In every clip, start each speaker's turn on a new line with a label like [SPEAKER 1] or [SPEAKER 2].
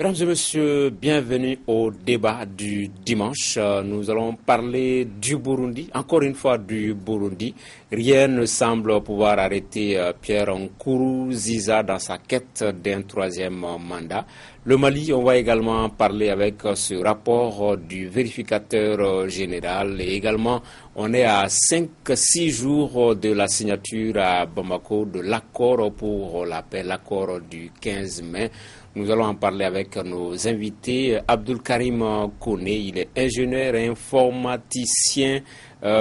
[SPEAKER 1] Mesdames et messieurs, bienvenue au débat du dimanche. Nous allons parler du Burundi, encore une fois du Burundi. Rien ne semble pouvoir arrêter Pierre Nkurunziza dans sa quête d'un troisième mandat. Le Mali, on va également parler avec ce rapport du vérificateur général et également on est à 5-6 jours de la signature à Bamako de l'accord pour la paix, l'accord du 15 mai. Nous allons en parler avec nos invités. Abdul Karim Kone, il est ingénieur et informaticien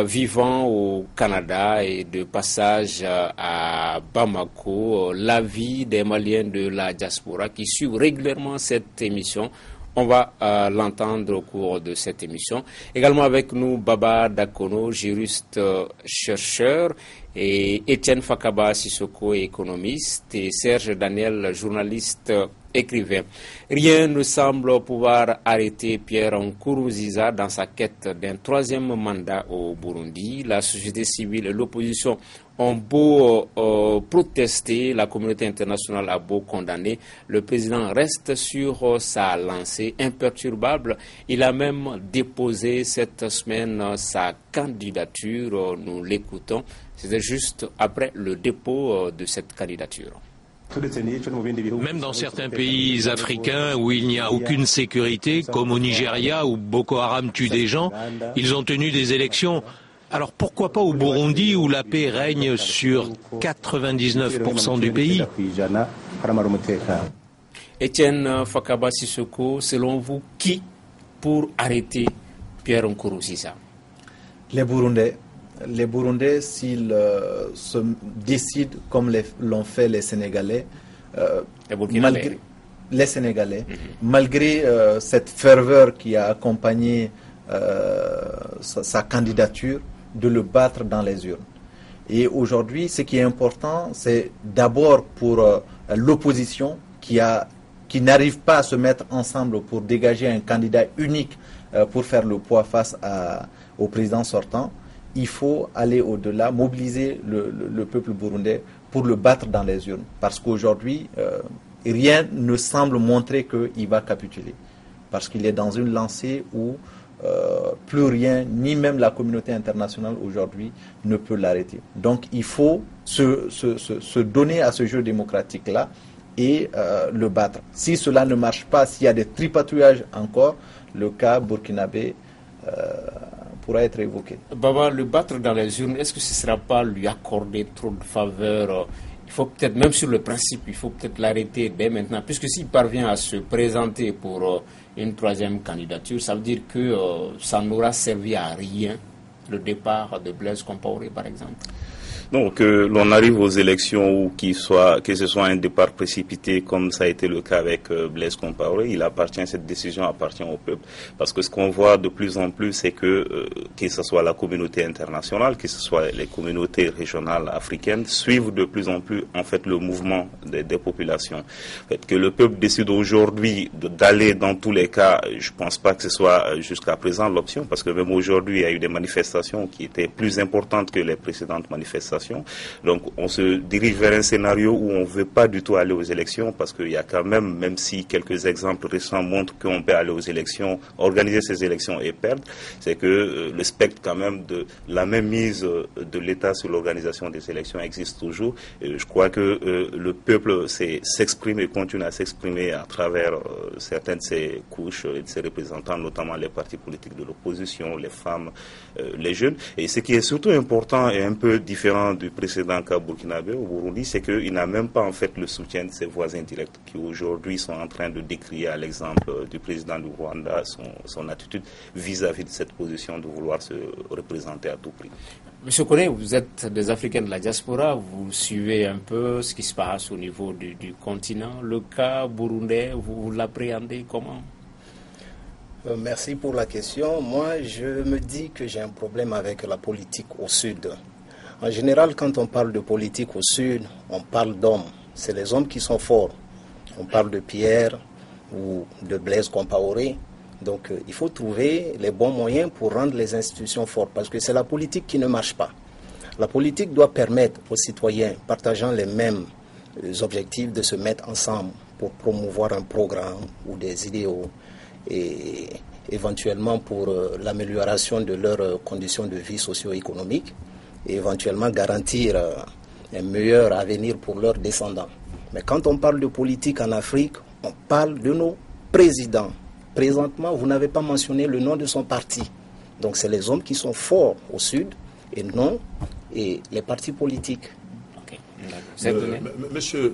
[SPEAKER 1] vivant au Canada et de passage à Bamako. L'avis des Maliens de la diaspora qui suivent régulièrement cette émission. On va l'entendre au cours de cette émission. Également avec nous, Baba Dakono, juriste chercheur, et Etienne Fakaba Sissoko, économiste, et Serge Daniel, journaliste écrivain. Rien ne semble pouvoir arrêter Pierre Nkurunziza dans sa quête d'un troisième mandat au Burundi. La société civile et l'opposition ont beau protester, la communauté internationale a beau condamner, le président reste sur sa lancée imperturbable. Il a même déposé cette semaine sa candidature. Nous l'écoutons. C'était juste après le dépôt de cette candidature.
[SPEAKER 2] Même dans certains pays africains où il n'y a aucune sécurité, comme au Nigeria où Boko Haram tue des gens, ils ont tenu des élections. Alors pourquoi pas au Burundi où la paix règne sur 99% du pays?
[SPEAKER 1] Etienne Fakaba Sissoko, selon vous, qui pour arrêter Pierre Nkurunziza?
[SPEAKER 3] Les Burundais, s'ils se décident comme l'ont fait les Sénégalais, malgré cette ferveur qui a accompagné sa candidature, de le battre dans les urnes. Et aujourd'hui, ce qui est important, c'est d'abord pour l'opposition qui n'arrive pas à se mettre ensemble pour dégager un candidat unique pour faire le poids face au président sortant. Il faut aller au-delà, mobiliser le peuple burundais pour le battre dans les urnes. Parce qu'aujourd'hui, rien ne semble montrer qu'il va capituler. Parce qu'il est dans une lancée où plus rien, ni même la communauté internationale aujourd'hui, ne peut l'arrêter. Donc il faut se donner à ce jeu démocratique-là et le battre. Si cela ne marche pas, s'il y a des tripatouillages encore, le cas burkinabé pourra être évoqué.
[SPEAKER 1] Baba, le battre dans les urnes, est-ce que ce ne sera pas lui accorder trop de faveurs? Il faut peut-être, même sur le principe, il faut peut-être l'arrêter dès maintenant, puisque s'il parvient à se présenter pour une troisième candidature, ça veut dire que ça n'aura servi à rien, le départ de Blaise Compaoré, par exemple.
[SPEAKER 4] Donc, que l'on arrive aux élections ou que ce soit un départ précipité, comme ça a été le cas avec Blaise Compaoré, cette décision appartient au peuple. Parce que ce qu'on voit de plus en plus, c'est que ce soit la communauté internationale, que ce soit les communautés régionales africaines, suivent de plus en plus, en fait, le mouvement des populations. En fait, que le peuple décide aujourd'hui d'aller dans tous les cas, je pense pas que ce soit jusqu'à présent l'option, parce que même aujourd'hui, il y a eu des manifestations qui étaient plus importantes que les précédentes manifestations. Donc on se dirige vers un scénario où on ne veut pas du tout aller aux élections parce qu'il y a quand même si quelques exemples récents montrent qu'on peut aller aux élections, organiser ces élections et perdre, c'est que le spectre quand même de la même mise de l'État sur l'organisation des élections existe toujours. Et je crois que le peuple s'exprime et continue à s'exprimer à travers certaines de ses couches et de ses représentants, notamment les partis politiques de l'opposition, les femmes, les jeunes. Et ce qui est surtout important et un peu différent du précédent cas burkinabé au Burundi, c'est qu'il n'a même pas en fait le soutien de ses voisins directs qui aujourd'hui sont en train de décrier à l'exemple du président du Rwanda son attitude vis-à-vis de cette position de vouloir se représenter à tout prix.
[SPEAKER 1] Monsieur Kone, vous êtes des Africains de la diaspora, vous suivez un peu ce qui se passe au niveau du continent. Le cas burundais, vous l'appréhendez comment?
[SPEAKER 5] Merci pour la question. Moi, je me dis que j'ai un problème avec la politique au sud. En général, quand on parle de politique au sud, on parle d'hommes. C'est les hommes qui sont forts. On parle de Pierre ou de Blaise Compaoré. Donc, il faut trouver les bons moyens pour rendre les institutions fortes, parce que c'est la politique qui ne marche pas. La politique doit permettre aux citoyens partageant les mêmes objectifs de se mettre ensemble pour promouvoir un programme ou des idéaux et éventuellement pour l'amélioration de leurs conditions de vie socio-économiques et éventuellement garantir un meilleur avenir pour leurs descendants. Mais quand on parle de politique en Afrique, on parle de nos présidents. Présentement, vous n'avez pas mentionné le nom de son parti. Donc c'est les hommes qui sont forts au sud et non les partis politiques.
[SPEAKER 6] Monsieur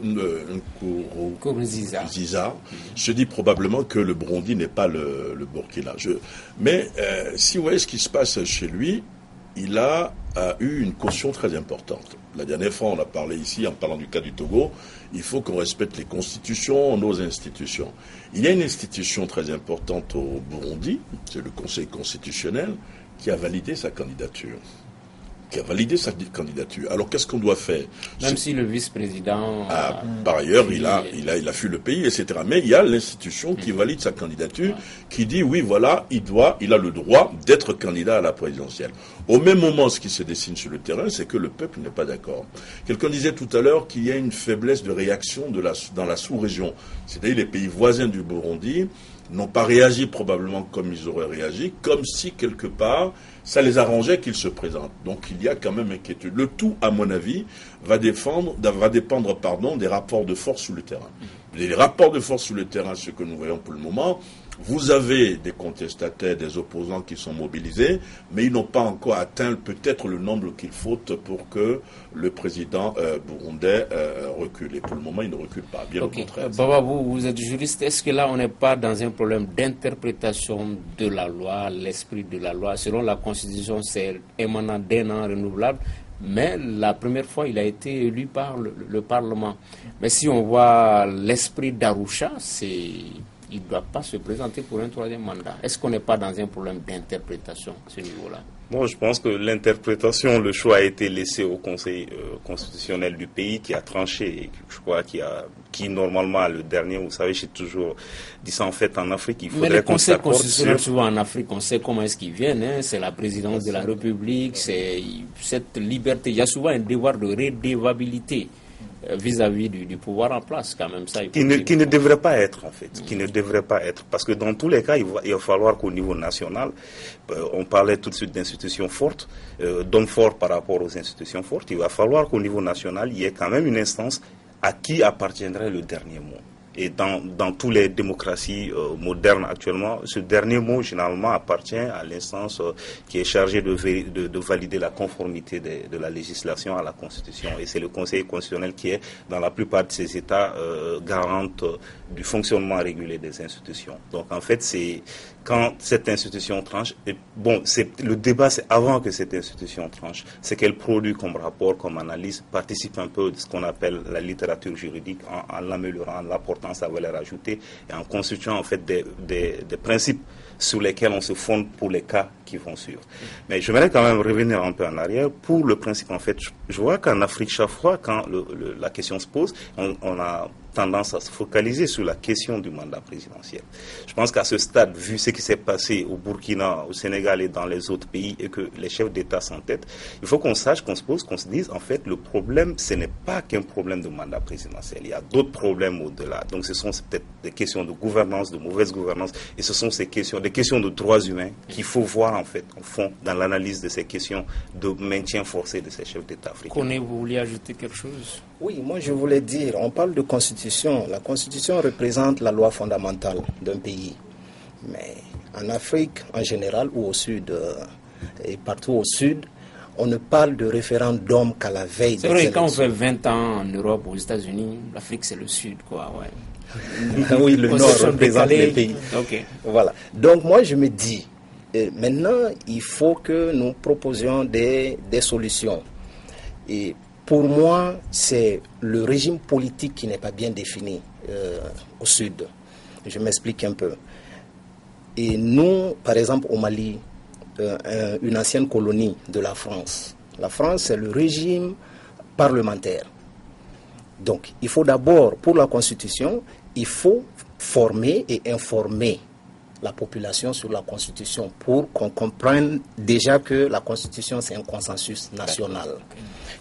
[SPEAKER 6] Nkurunziza se dit probablement que le Burundi n'est pas le Burkina. Mais si vous voyez ce qui se passe chez lui, il a eu une caution très importante. La dernière fois, on a parlé ici, en parlant du cas du Togo, il faut qu'on respecte les constitutions, nos institutions. Il y a une institution très importante au Burundi, c'est le Conseil constitutionnel, qui a validé sa candidature. Alors qu'est-ce qu'on doit faire?
[SPEAKER 1] Même si le vice-président...
[SPEAKER 6] par ailleurs, il a fui le pays, etc. Mais il y a l'institution qui valide sa candidature, qui dit oui, voilà, il a le droit d'être candidat à la présidentielle. Au même moment, ce qui se dessine sur le terrain, c'est que le peuple n'est pas d'accord. Quelqu'un disait tout à l'heure qu'il y a une faiblesse de réaction dans la sous-région. C'est-à-dire les pays voisins du Burundi n'ont pas réagi probablement comme ils auraient réagi, comme si quelque part ça les arrangeait qu'ils se présentent. Donc il y a quand même inquiétude. Le tout, à mon avis, va dépendre des rapports de force sur le terrain. Les rapports de force sur le terrain, ce que nous voyons pour le moment, vous avez des contestataires, des opposants qui sont mobilisés, mais ils n'ont pas encore atteint peut-être le nombre qu'il faut pour que le président burundais recule. Et pour le moment, il ne recule pas, bien au contraire.
[SPEAKER 1] Baba, vous êtes juriste. Est-ce que là, on n'est pas dans un problème d'interprétation de la loi, l'esprit de la loi? Selon la Constitution, c'est émanant d'un an renouvelable. Mais la première fois, il a été élu par le Parlement. Mais si on voit l'esprit d'Arusha, il ne doit pas se présenter pour un troisième mandat. Est-ce qu'on n'est pas dans un problème d'interprétation à ce niveau-là?
[SPEAKER 4] Bon, je pense que l'interprétation, le choix a été laissé au Conseil constitutionnel du pays qui a tranché, et je crois qui normalement a le dernier. Vous savez, j'ai toujours dit ça en fait en Afrique. Il faudrait qu'on s'accorde.
[SPEAKER 1] Mais le Conseil constitutionnel, souvent en Afrique, on sait comment est-ce qu'ils viennent. C'est la présidence de la République, c'est cette liberté. Il y a souvent un devoir de redevabilité vis-à-vis du pouvoir en place, quand même. Ça,
[SPEAKER 4] qui ne devrait pas être, en fait. Qui ne devrait pas être. Parce que dans tous les cas, il va falloir qu'au niveau national, on parlait tout de suite d'institutions fortes, d'hommes forts par rapport aux institutions fortes, il va falloir qu'au niveau national, il y ait quand même une instance à qui appartiendrait le dernier mot. Et dans toutes les démocraties modernes actuellement, ce dernier mot généralement appartient à l'instance qui est chargée de valider la conformité de la législation à la Constitution. Et c'est le Conseil constitutionnel qui est, dans la plupart de ces États, garante du fonctionnement régulier des institutions. Donc en fait, c'est quand cette institution tranche, et bon, le débat c'est avant que cette institution tranche, c'est qu'elle produit comme rapport, comme analyse, participe un peu de ce qu'on appelle la littérature juridique en l'améliorant, en l'apportant sa valeur ajoutée et en constituant en fait des principes sur lesquels on se fonde pour les cas qui vont suivre. Mais j'aimerais quand même revenir un peu en arrière pour le principe. En fait, je vois qu'en Afrique, chaque fois quand la question se pose, on a tendance à se focaliser sur la question du mandat présidentiel. Je pense qu'à ce stade, vu ce qui s'est passé au Burkina, au Sénégal et dans les autres pays, et que les chefs d'État s'entêtent, il faut qu'on sache, qu'on se pose, qu'on se dise, en fait, le problème, ce n'est pas qu'un problème de mandat présidentiel. Il y a d'autres problèmes au-delà. Donc, ce sont peut-être des questions de gouvernance, de mauvaise gouvernance, et ce sont des questions de droits humains qu'il faut voir, en fait, au fond, dans l'analyse de ces questions de maintien forcé de ces chefs d'État africains.
[SPEAKER 1] Koné, vous vouliez ajouter quelque chose?
[SPEAKER 5] Oui, moi je voulais dire, on parle de constitution. La constitution représente la loi fondamentale d'un pays. Mais en Afrique en général ou au sud, et partout au sud, on ne parle de référendum qu'à la veille des élections.
[SPEAKER 1] C'est vrai, quand on fait 20 ans en Europe, aux États-Unis, l'Afrique c'est le sud, quoi, ouais.
[SPEAKER 5] Oui, le nord représente les pays.
[SPEAKER 1] Okay.
[SPEAKER 5] Voilà. Donc moi je me dis, maintenant il faut que nous proposions des solutions. Et pour moi, c'est le régime politique qui n'est pas bien défini au sud. Je m'explique un peu. Et nous, par exemple, au Mali, une ancienne colonie de la France. La France, c'est le régime parlementaire. Donc, il faut d'abord, pour la Constitution, il faut former et informer la population sur la Constitution pour qu'on comprenne déjà que la Constitution, c'est un consensus national.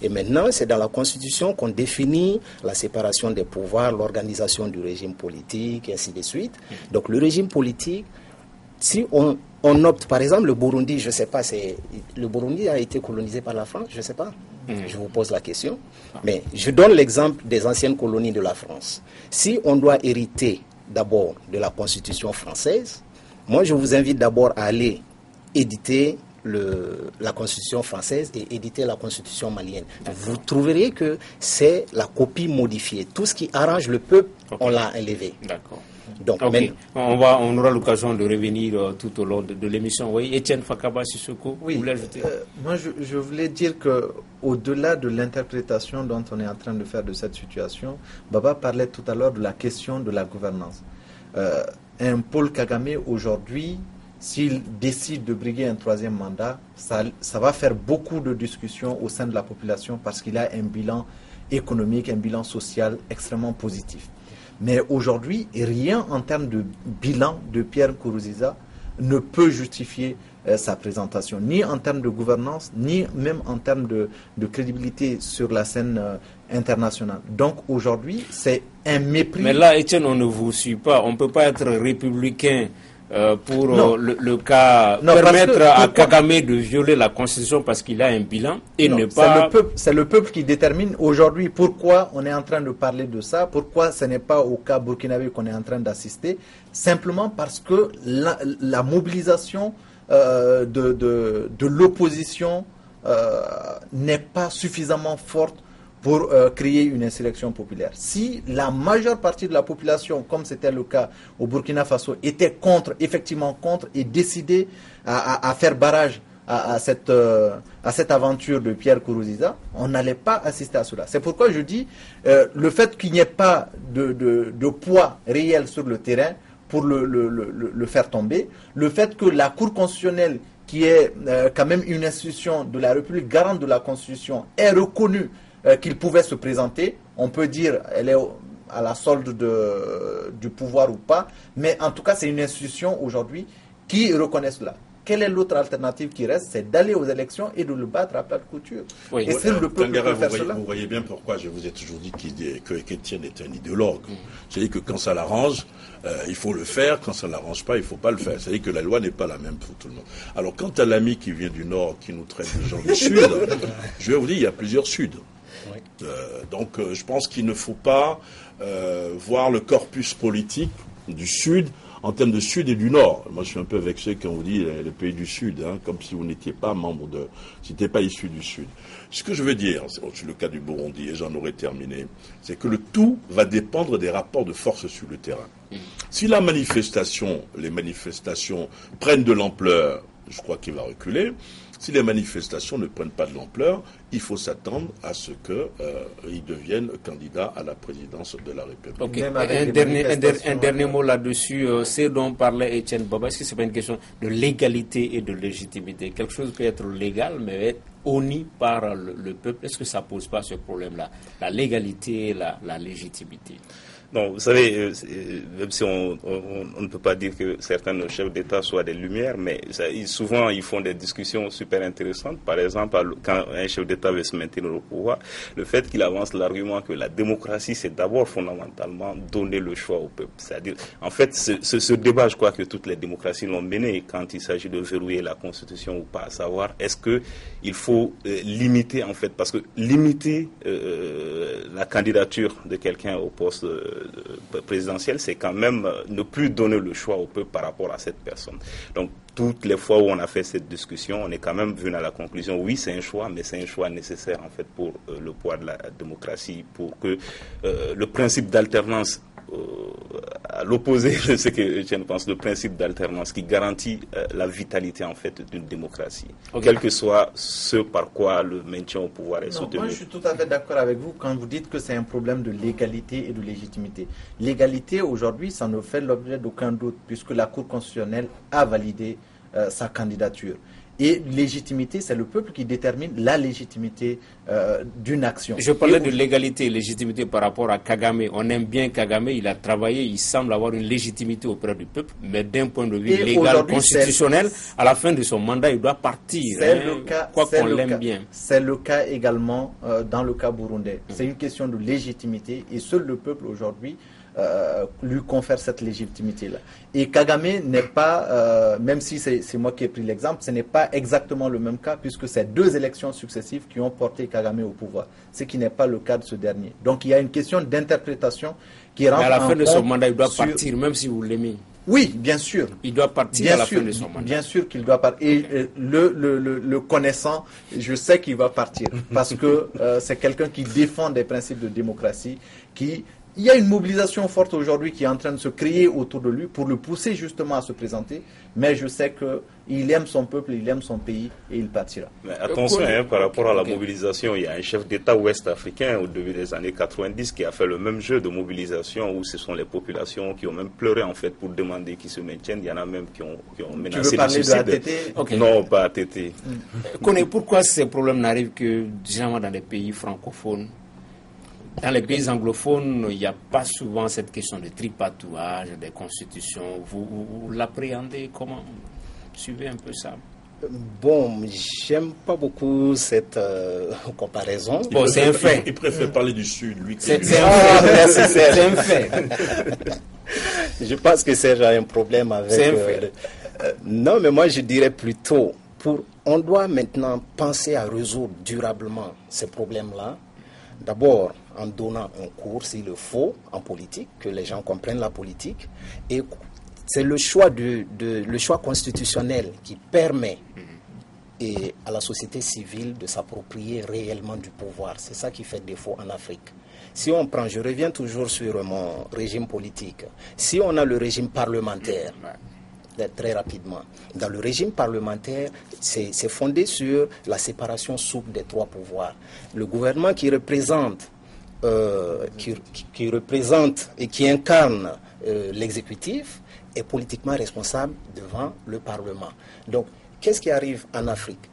[SPEAKER 5] Et maintenant, c'est dans la Constitution qu'on définit la séparation des pouvoirs, l'organisation du régime politique, et ainsi de suite. Donc le régime politique, si on opte, par exemple, le Burundi, je ne sais pas, le Burundi a été colonisé par la France, je ne sais pas. Je vous pose la question. Mais je donne l'exemple des anciennes colonies de la France. Si on doit hériter d'abord de la Constitution française, moi je vous invite d'abord à aller éditer la Constitution française et éditer la Constitution malienne. Vous trouverez que c'est la copie modifiée. Tout ce qui arrange le peuple, on l'a enlevé.
[SPEAKER 1] D'accord.
[SPEAKER 5] Donc,
[SPEAKER 1] on aura l'occasion de revenir tout au long de l'émission. Oui, Etienne Fakaba Sissoko, vous voulez ajouter?
[SPEAKER 3] Moi, je voulais dire que au-delà de l'interprétation dont on est en train de faire de cette situation, Baba parlait tout à l'heure de la question de la gouvernance. Un Paul Kagame aujourd'hui, s'il décide de briguer un troisième mandat, ça va faire beaucoup de discussions au sein de la population parce qu'il a un bilan économique, un bilan social extrêmement positif. Mais aujourd'hui, rien en termes de bilan de Pierre Nkurunziza ne peut justifier sa présentation, ni en termes de gouvernance, ni même en termes de crédibilité sur la scène internationale. Donc aujourd'hui, c'est un mépris.
[SPEAKER 1] Mais là, Etienne, on ne vous suit pas. On ne peut pas être républicain pour le cas permettre à Kagame de violer la Constitution parce qu'il a un bilan et ne pas...
[SPEAKER 3] C'est le peuple qui détermine aujourd'hui pourquoi on est en train de parler de ça, pourquoi ce n'est pas au cas burkinabé qu'on est en train d'assister, simplement parce que la mobilisation de l'opposition n'est pas suffisamment forte pour créer une insurrection populaire. Si la majeure partie de la population, comme c'était le cas au Burkina Faso, était effectivement contre et décidée à faire barrage à cette aventure de Pierre Nkurunziza, on n'allait pas assister à cela. C'est pourquoi je dis, le fait qu'il n'y ait pas de poids réel sur le terrain pour le faire tomber, le fait que la Cour constitutionnelle, qui est quand même une institution de la République garante de la Constitution, ait reconnu qu'il pouvait se présenter, on peut dire elle est à la solde du pouvoir ou pas, mais en tout cas c'est une institution aujourd'hui qui reconnaît cela. Quelle est l'autre alternative qui reste? C'est d'aller aux élections et de le battre à plat de couture.
[SPEAKER 1] Oui.
[SPEAKER 3] Et c'est le peuple qui peut faire cela.
[SPEAKER 6] Vous voyez bien pourquoi je vous ai toujours dit qu'Étienne est un idéologue. C'est-à-dire que quand ça l'arrange, il faut le faire. Quand ça ne l'arrange pas, il ne faut pas le faire. C'est-à-dire que la loi n'est pas la même pour tout le monde. Alors quant à l'ami qui vient du Nord, qui nous traite de gens du Sud, je vais vous dire, il y a plusieurs Suds. Donc je pense qu'il ne faut pas voir le corpus politique du Sud en termes de Sud et du Nord. Moi je suis un peu vexé quand on vous dit les pays du Sud, comme si vous n'étiez pas membre si n'étiez pas issu du Sud. Ce que je veux dire, c'est le cas du Burundi, et j'en aurais terminé, c'est que le tout va dépendre des rapports de force sur le terrain. Si les manifestations prennent de l'ampleur, je crois qu'il va reculer. Si les manifestations ne prennent pas de l'ampleur, il faut s'attendre à ce qu'ils deviennent candidats à la présidence de la République.
[SPEAKER 1] Okay. Un dernier mot là-dessus. C'est dont parlait Etienne Baba. Est-ce que ce n'est pas une question de légalité et de légitimité? Quelque chose peut être légal, mais être honni par le peuple. Est-ce que ça ne pose pas ce problème-là? La légalité et la légitimité.
[SPEAKER 4] Non, vous savez, même si on ne peut pas dire que certains chefs d'État soient des lumières, mais souvent ils font des discussions super intéressantes. Par exemple, quand un chef d'État veut se maintenir au pouvoir, le fait qu'il avance l'argument que la démocratie, c'est d'abord fondamentalement donner le choix au peuple. C'est-à-dire, en fait, ce débat, je crois que toutes les démocraties l'ont mené quand il s'agit de verrouiller la Constitution ou pas, à savoir, est-ce qu'il faut limiter, en fait, parce que limiter la candidature de quelqu'un au poste présidentielle, c'est quand même ne plus donner le choix au peuple par rapport à cette personne. Donc, toutes les fois où on a fait cette discussion, on est quand même venu à la conclusion, oui, c'est un choix, mais c'est un choix nécessaire, en fait, pour le poids de la démocratie, pour que le principe d'alternance, à l'opposé de ce que Etienne pense, le principe d'alternance qui garantit la vitalité, en fait, d'une démocratie, quel que soit ce par quoi le maintien au pouvoir est soutenu.
[SPEAKER 3] Moi, je suis tout à fait d'accord avec vous quand vous dites que c'est un problème de légalité et de légitimité. L'égalité, aujourd'hui, ça ne fait l'objet d'aucun doute, puisque la Cour constitutionnelle a validé sa candidature. Et légitimité, c'est le peuple qui détermine la légitimité d'une action.
[SPEAKER 1] Je parlais de légalité et légitimité par rapport à Kagame. On aime bien Kagame, il a travaillé, il semble avoir une légitimité auprès du peuple, mais d'un point de vue légal, constitutionnel, à la fin de son mandat, il doit partir. Quoi qu'on l'aime bien.
[SPEAKER 3] C'est le cas également dans le cas burundais. C'est une question de légitimité et seul le peuple aujourd'hui lui confère cette légitimité-là. Et Kagame n'est pas, même si c'est moi qui ai pris l'exemple, ce n'est pas exactement le même cas puisque c'est 2 élections successives qui ont porté Kagame au pouvoir, ce qui n'est pas le cas de ce dernier. Donc il y a une question d'interprétation qui rentre en compte.
[SPEAKER 1] Mais à la fin de son mandat, il doit partir, même si vous l'aimez.
[SPEAKER 3] Oui, bien sûr.
[SPEAKER 1] Il doit partir à la fin de son mandat.
[SPEAKER 3] Bien sûr qu'il doit partir. Et le connaissant, je sais qu'il va partir parce que c'est quelqu'un qui défend des principes de démocratie, il y a une mobilisation forte aujourd'hui qui est en train de se créer autour de lui pour le pousser justement à se présenter. Mais je sais qu'il aime son peuple, il aime son pays et il partira.
[SPEAKER 4] Mais attention, par rapport à la mobilisation, il y a un chef d'État ouest-africain au début des années 90 qui a fait le même jeu de mobilisation où ce sont les populations qui ont même pleuré en fait pour demander qu'ils se maintiennent. Il y en a même qui ont menacé de suicide.
[SPEAKER 3] Tu veux parler de ATT?
[SPEAKER 4] Non, pas ATT.
[SPEAKER 1] Pourquoi ces problèmes n'arrivent que généralement dans les pays francophones? Dans les pays anglophones, il n'y a pas souvent cette question de tripatouage, des constitutions. Vous l'appréhendez comment? Suivez un peu ça.
[SPEAKER 5] Bon, j'aime pas beaucoup cette comparaison.
[SPEAKER 1] Bon, c'est un fait.
[SPEAKER 6] Il préfère parler du Sud, lui.
[SPEAKER 1] C'est un fait.
[SPEAKER 5] Je pense que Serge a un problème avec...
[SPEAKER 1] C'est un fait.
[SPEAKER 5] Non, mais moi je dirais plutôt, on doit maintenant penser à résoudre durablement ces problèmes-là. D'abord, en donnant un cours, s'il le faut, en politique, que les gens comprennent la politique. Et c'est le choix constitutionnel qui permet à la société civile de s'approprier réellement du pouvoir. C'est ça qui fait défaut en Afrique. Si on prend, je reviens toujours sur mon régime politique, si on a le régime parlementaire, très rapidement, dans le régime parlementaire, c'est fondé sur la séparation souple des 3 pouvoirs. Le gouvernement qui représente et qui incarne l'exécutif est politiquement responsable devant le Parlement. Donc, qu'est-ce qui arrive en Afrique?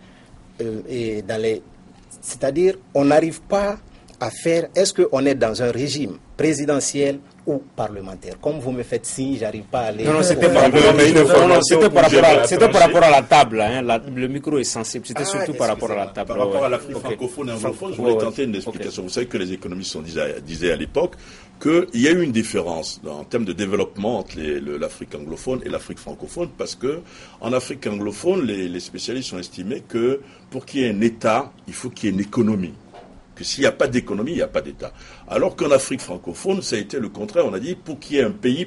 [SPEAKER 5] C'est-à-dire, on n'arrive pas à faire... Est-ce qu'on est dans un régime présidentiel ou parlementaire? Comme vous me faites signe, j'arrive pas à aller...
[SPEAKER 1] Non, c'était par rapport à la table. Le micro est sensible. C'était surtout par rapport à la table.
[SPEAKER 6] Par rapport à l'Afrique francophone et anglophone, je voulais tenter une explication. Vous savez que les économistes disaient à l'époque qu'il y a eu une différence en termes de développement entre l'Afrique anglophone et l'Afrique francophone, parce que en Afrique anglophone, les spécialistes ont estimé que pour qu'il y ait un État, il faut qu'il y ait une économie. Que s'il n'y a pas d'économie, il n'y a pas d'État. Alors qu'en Afrique francophone, ça a été le contraire. On a dit, pour qu'il y ait un pays,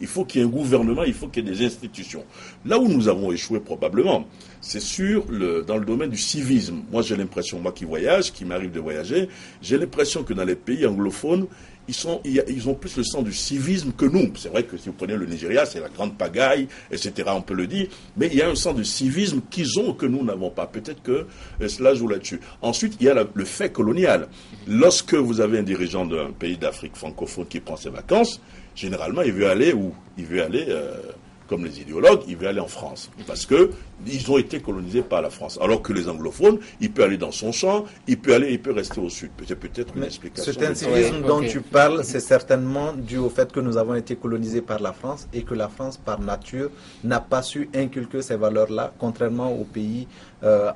[SPEAKER 6] il faut qu'il y ait un gouvernement, il faut qu'il y ait des institutions. Là où nous avons échoué probablement, c'est dans le domaine du civisme. Moi, j'ai l'impression, moi qui voyage, qui m'arrive de voyager, j'ai l'impression que dans les pays anglophones, ils ont plus le sens du civisme que nous. C'est vrai que si vous prenez le Nigeria, c'est la grande pagaille, etc., on peut le dire, mais il y a un sens de civisme qu'ils ont que nous n'avons pas. Peut-être que cela joue là-dessus. Ensuite, il y a le fait colonial. Lorsque vous avez un dirigeant d'un pays d'Afrique francophone qui prend ses vacances, généralement, il veut aller où? Il veut aller... comme les idéologues, il veut aller en France. Parce qu'ils ont été colonisés par la France. Alors que les anglophones, il peut aller dans son champ, il peut rester au sud. C'est peut-être une explication.
[SPEAKER 3] Ce civisme dont tu parles, c'est certainement dû au fait que nous avons été colonisés par la France et que la France, par nature, n'a pas su inculquer ces valeurs-là, contrairement aux pays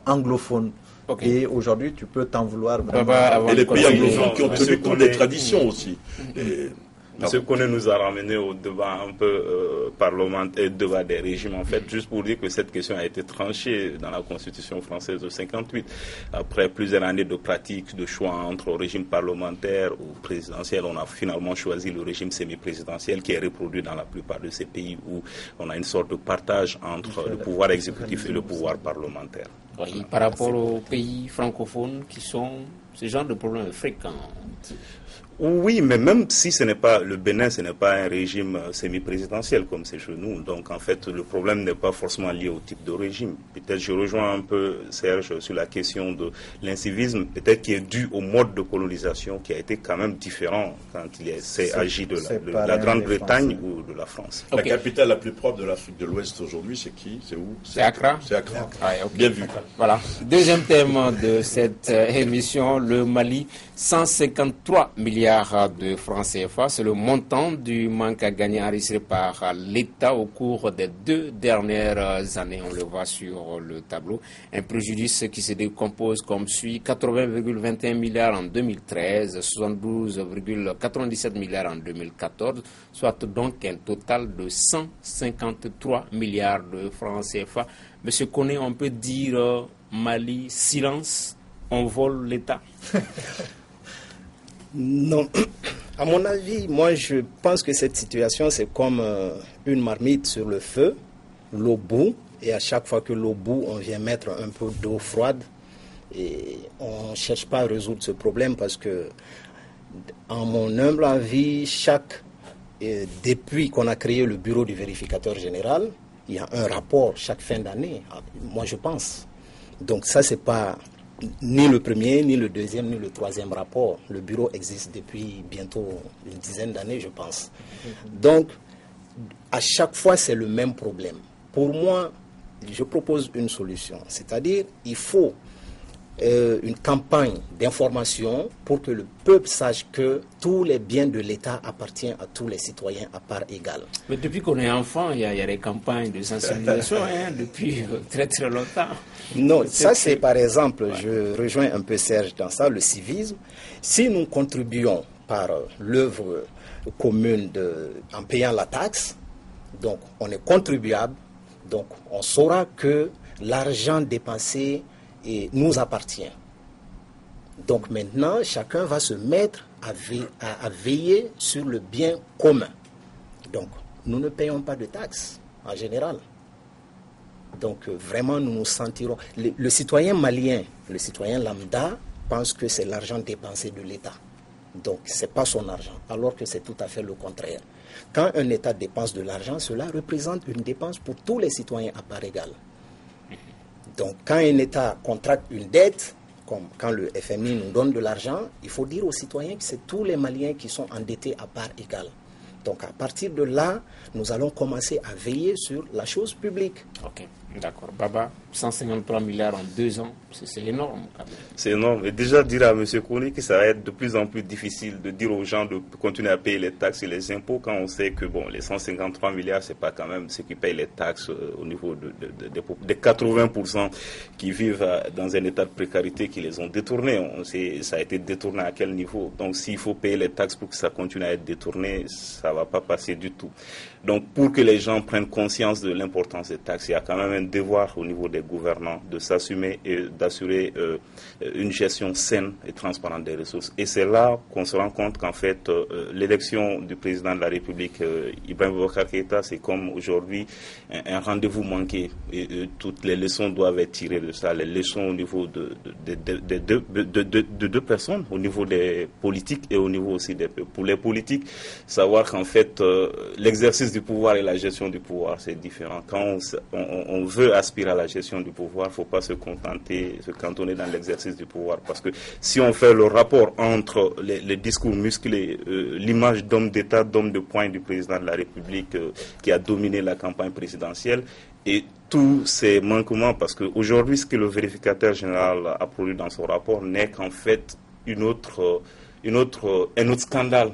[SPEAKER 3] anglophones. Et aujourd'hui, tu peux t'en vouloir.
[SPEAKER 6] Et les pays anglophones qui ont tenu compte des traditions aussi.
[SPEAKER 4] M. Koné nous a ramené au débat un peu parlementaire, débat des régimes en fait, juste pour dire que cette question a été tranchée dans la Constitution française de 58. Après plusieurs années de pratique, de choix entre régime parlementaire ou présidentiel, on a finalement choisi le régime semi-présidentiel qui est reproduit dans la plupart de ces pays où on a une sorte de partage entre le pouvoir exécutif et le pouvoir parlementaire.
[SPEAKER 1] Oui, par rapport aux pays francophones qui sont Ce genre de problème est fréquent.
[SPEAKER 4] Oui, mais même si ce n'est pas le Bénin, ce n'est pas un régime semi-présidentiel comme c'est chez nous. Donc en fait, le problème n'est pas forcément lié au type de régime. Peut-être je rejoins un peu Serge sur la question de l'incivisme, peut-être qui est dû au mode de colonisation qui a été quand même différent quand il s'est agi de la Grande-Bretagne ou de la France.
[SPEAKER 6] La capitale la plus propre de l'Afrique de l'Ouest aujourd'hui, c'est qui? C'est où?
[SPEAKER 1] C'est Accra.
[SPEAKER 6] C'est Accra.
[SPEAKER 1] Bien vu. Voilà. Deuxième thème de cette émission, le Mali, 153 milliards de francs CFA. C'est le montant du manque à gagner enregistré par l'État au cours des 2 dernières années. On le voit sur le tableau. Un préjudice qui se décompose comme suit: 80,21 milliards en 2013, 72,97 milliards en 2014, soit donc un total de 153 milliards de francs CFA. Monsieur Koné, on peut dire Mali, silence, on vole l'État?
[SPEAKER 5] Non. À mon avis, moi je pense que cette situation c'est comme une marmite sur le feu, l'eau bout, et à chaque fois que l'eau bout, on vient mettre un peu d'eau froide et on ne cherche pas à résoudre ce problème parce que, en mon humble avis, depuis qu'on a créé le bureau du vérificateur général, il y a un rapport chaque fin d'année, moi je pense. Donc ça c'est pas ni le premier, ni le deuxième, ni le troisième rapport. Le bureau existe depuis bientôt une dizaine d'années, je pense. Donc, à chaque fois, c'est le même problème. Pour moi, je propose une solution. C'est-à-dire, il faut une campagne d'information pour que le peuple sache que tous les biens de l'État appartiennent à tous les citoyens à part égale.
[SPEAKER 1] Mais depuis qu'on est enfant, il y a des campagnes de sensibilisation depuis très très longtemps.
[SPEAKER 5] Non, ça c'est par exemple, je rejoins un peu Serge dans ça, le civisme. Si nous contribuons par l'œuvre commune en payant la taxe, donc on est contribuable, donc on saura que l'argent dépensé nous appartient. Donc maintenant, chacun va se mettre à veiller sur le bien commun. Donc, nous ne payons pas de taxes, en général. Donc, vraiment, nous nous sentirons... Le citoyen malien, le citoyen lambda, pense que c'est l'argent dépensé de l'État. Donc, ce n'est pas son argent, alors que c'est tout à fait le contraire. Quand un État dépense de l'argent, cela représente une dépense pour tous les citoyens à part égale. Donc, quand un État contracte une dette, comme quand le FMI nous donne de l'argent, il faut dire aux citoyens que c'est tous les Maliens qui sont endettés à part égale. Donc, à partir de là, nous allons commencer à veiller sur la chose publique.
[SPEAKER 1] Ok, d'accord. Baba, 153 milliards en 2 ans, c'est énorme quand même.
[SPEAKER 4] C'est énorme. Et déjà dire à M. Koné que ça va être de plus en plus difficile de dire aux gens de continuer à payer les taxes et les impôts quand on sait que bon, les 153 milliards, c'est pas quand même ceux qui payent les taxes au niveau des 80% qui vivent dans un état de précarité qui les ont détournés. On sait, ça a été détourné à quel niveau. Donc s'il faut payer les taxes pour que ça continue à être détourné, ça va pas passer du tout. Donc pour que les gens prennent conscience de l'importance des taxes, il y a quand même un devoir au niveau des gouvernants de s'assumer et d'assurer une gestion saine et transparente des ressources. Et c'est là qu'on se rend compte qu'en fait, l'élection du président de la République, Ibrahim Boubacar Keïta, c'est comme aujourd'hui un rendez-vous manqué. Et toutes les leçons doivent être tirées de ça, les leçons au niveau de deux personnes, au niveau des politiques et au niveau aussi des peuples. Pour les politiques, savoir qu'en fait, l'exercice du pouvoir et la gestion du pouvoir, c'est différent. Quand on veut aspirer à la gestion du pouvoir, il ne faut pas se cantonner dans l'exercice du pouvoir. Parce que si on fait le rapport entre les discours musclés, l'image d'homme d'État, d'homme de poing du président de la République qui a dominé la campagne présidentielle, et tous ces manquements, parce qu'aujourd'hui, ce que le vérificateur général a produit dans son rapport n'est qu'en fait un autre scandale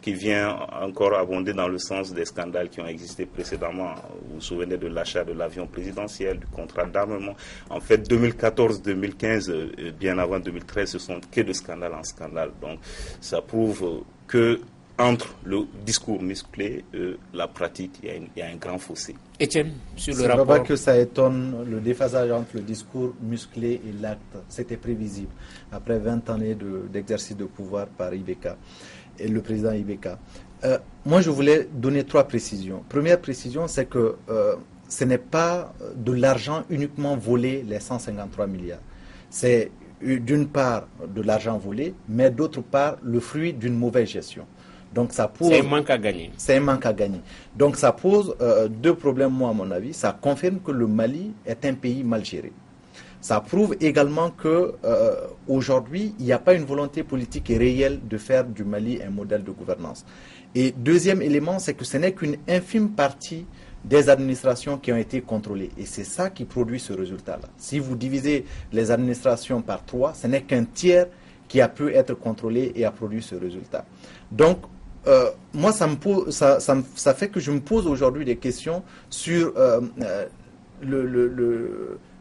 [SPEAKER 4] qui vient encore abonder dans le sens des scandales qui ont existé précédemment. Vous vous souvenez de l'achat de l'avion présidentiel, du contrat d'armement. En fait, 2014-2015, bien avant 2013, ce sont que de scandale en scandale. Donc, ça prouve que entre le discours musclé et la pratique, il y a un grand fossé.
[SPEAKER 1] Etienne, sur le
[SPEAKER 3] rapport...
[SPEAKER 1] rapport...
[SPEAKER 3] C'est pas que ça étonne le déphasage entre le discours musclé et l'acte. C'était prévisible. Après 20 années d'exercice de pouvoir par Ibeka et le président Ibeka. Moi, je voulais donner 3 précisions. Première précision, c'est que ce n'est pas de l'argent uniquement volé, les 153 milliards. C'est d'une part de l'argent volé, mais d'autre part le fruit d'une mauvaise gestion. Donc ça pose.
[SPEAKER 1] C'est un manque à gagner.
[SPEAKER 3] C'est un manque à gagner. Donc ça pose deux problèmes, moi à mon avis. Ça confirme que le Mali est un pays mal géré. Ça prouve également que aujourd'hui, il n'y a pas une volonté politique et réelle de faire du Mali un modèle de gouvernance. Et deuxième élément, c'est que ce n'est qu'une infime partie des administrations qui ont été contrôlées. Et c'est ça qui produit ce résultat-là. Si vous divisez les administrations par 3, ce n'est qu'un tiers qui a pu être contrôlé et a produit ce résultat. Donc, moi, ça fait que je me pose aujourd'hui des questions sur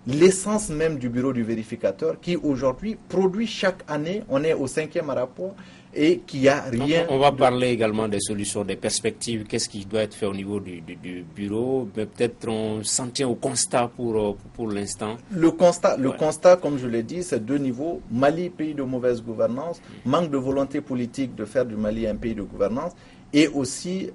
[SPEAKER 3] l'essence même du bureau du vérificateur qui aujourd'hui produit chaque année, on est au 5e rapport, et qu'il n'y a rien.
[SPEAKER 1] On va parler également des solutions, des perspectives, qu'est-ce qui doit être fait au niveau du bureau, mais peut-être on s'en tient au constat pour l'instant.
[SPEAKER 3] Le constat, comme je l'ai dit, c'est deux niveaux. Mali, pays de mauvaise gouvernance, manque de volonté politique de faire du Mali un pays de gouvernance, et aussi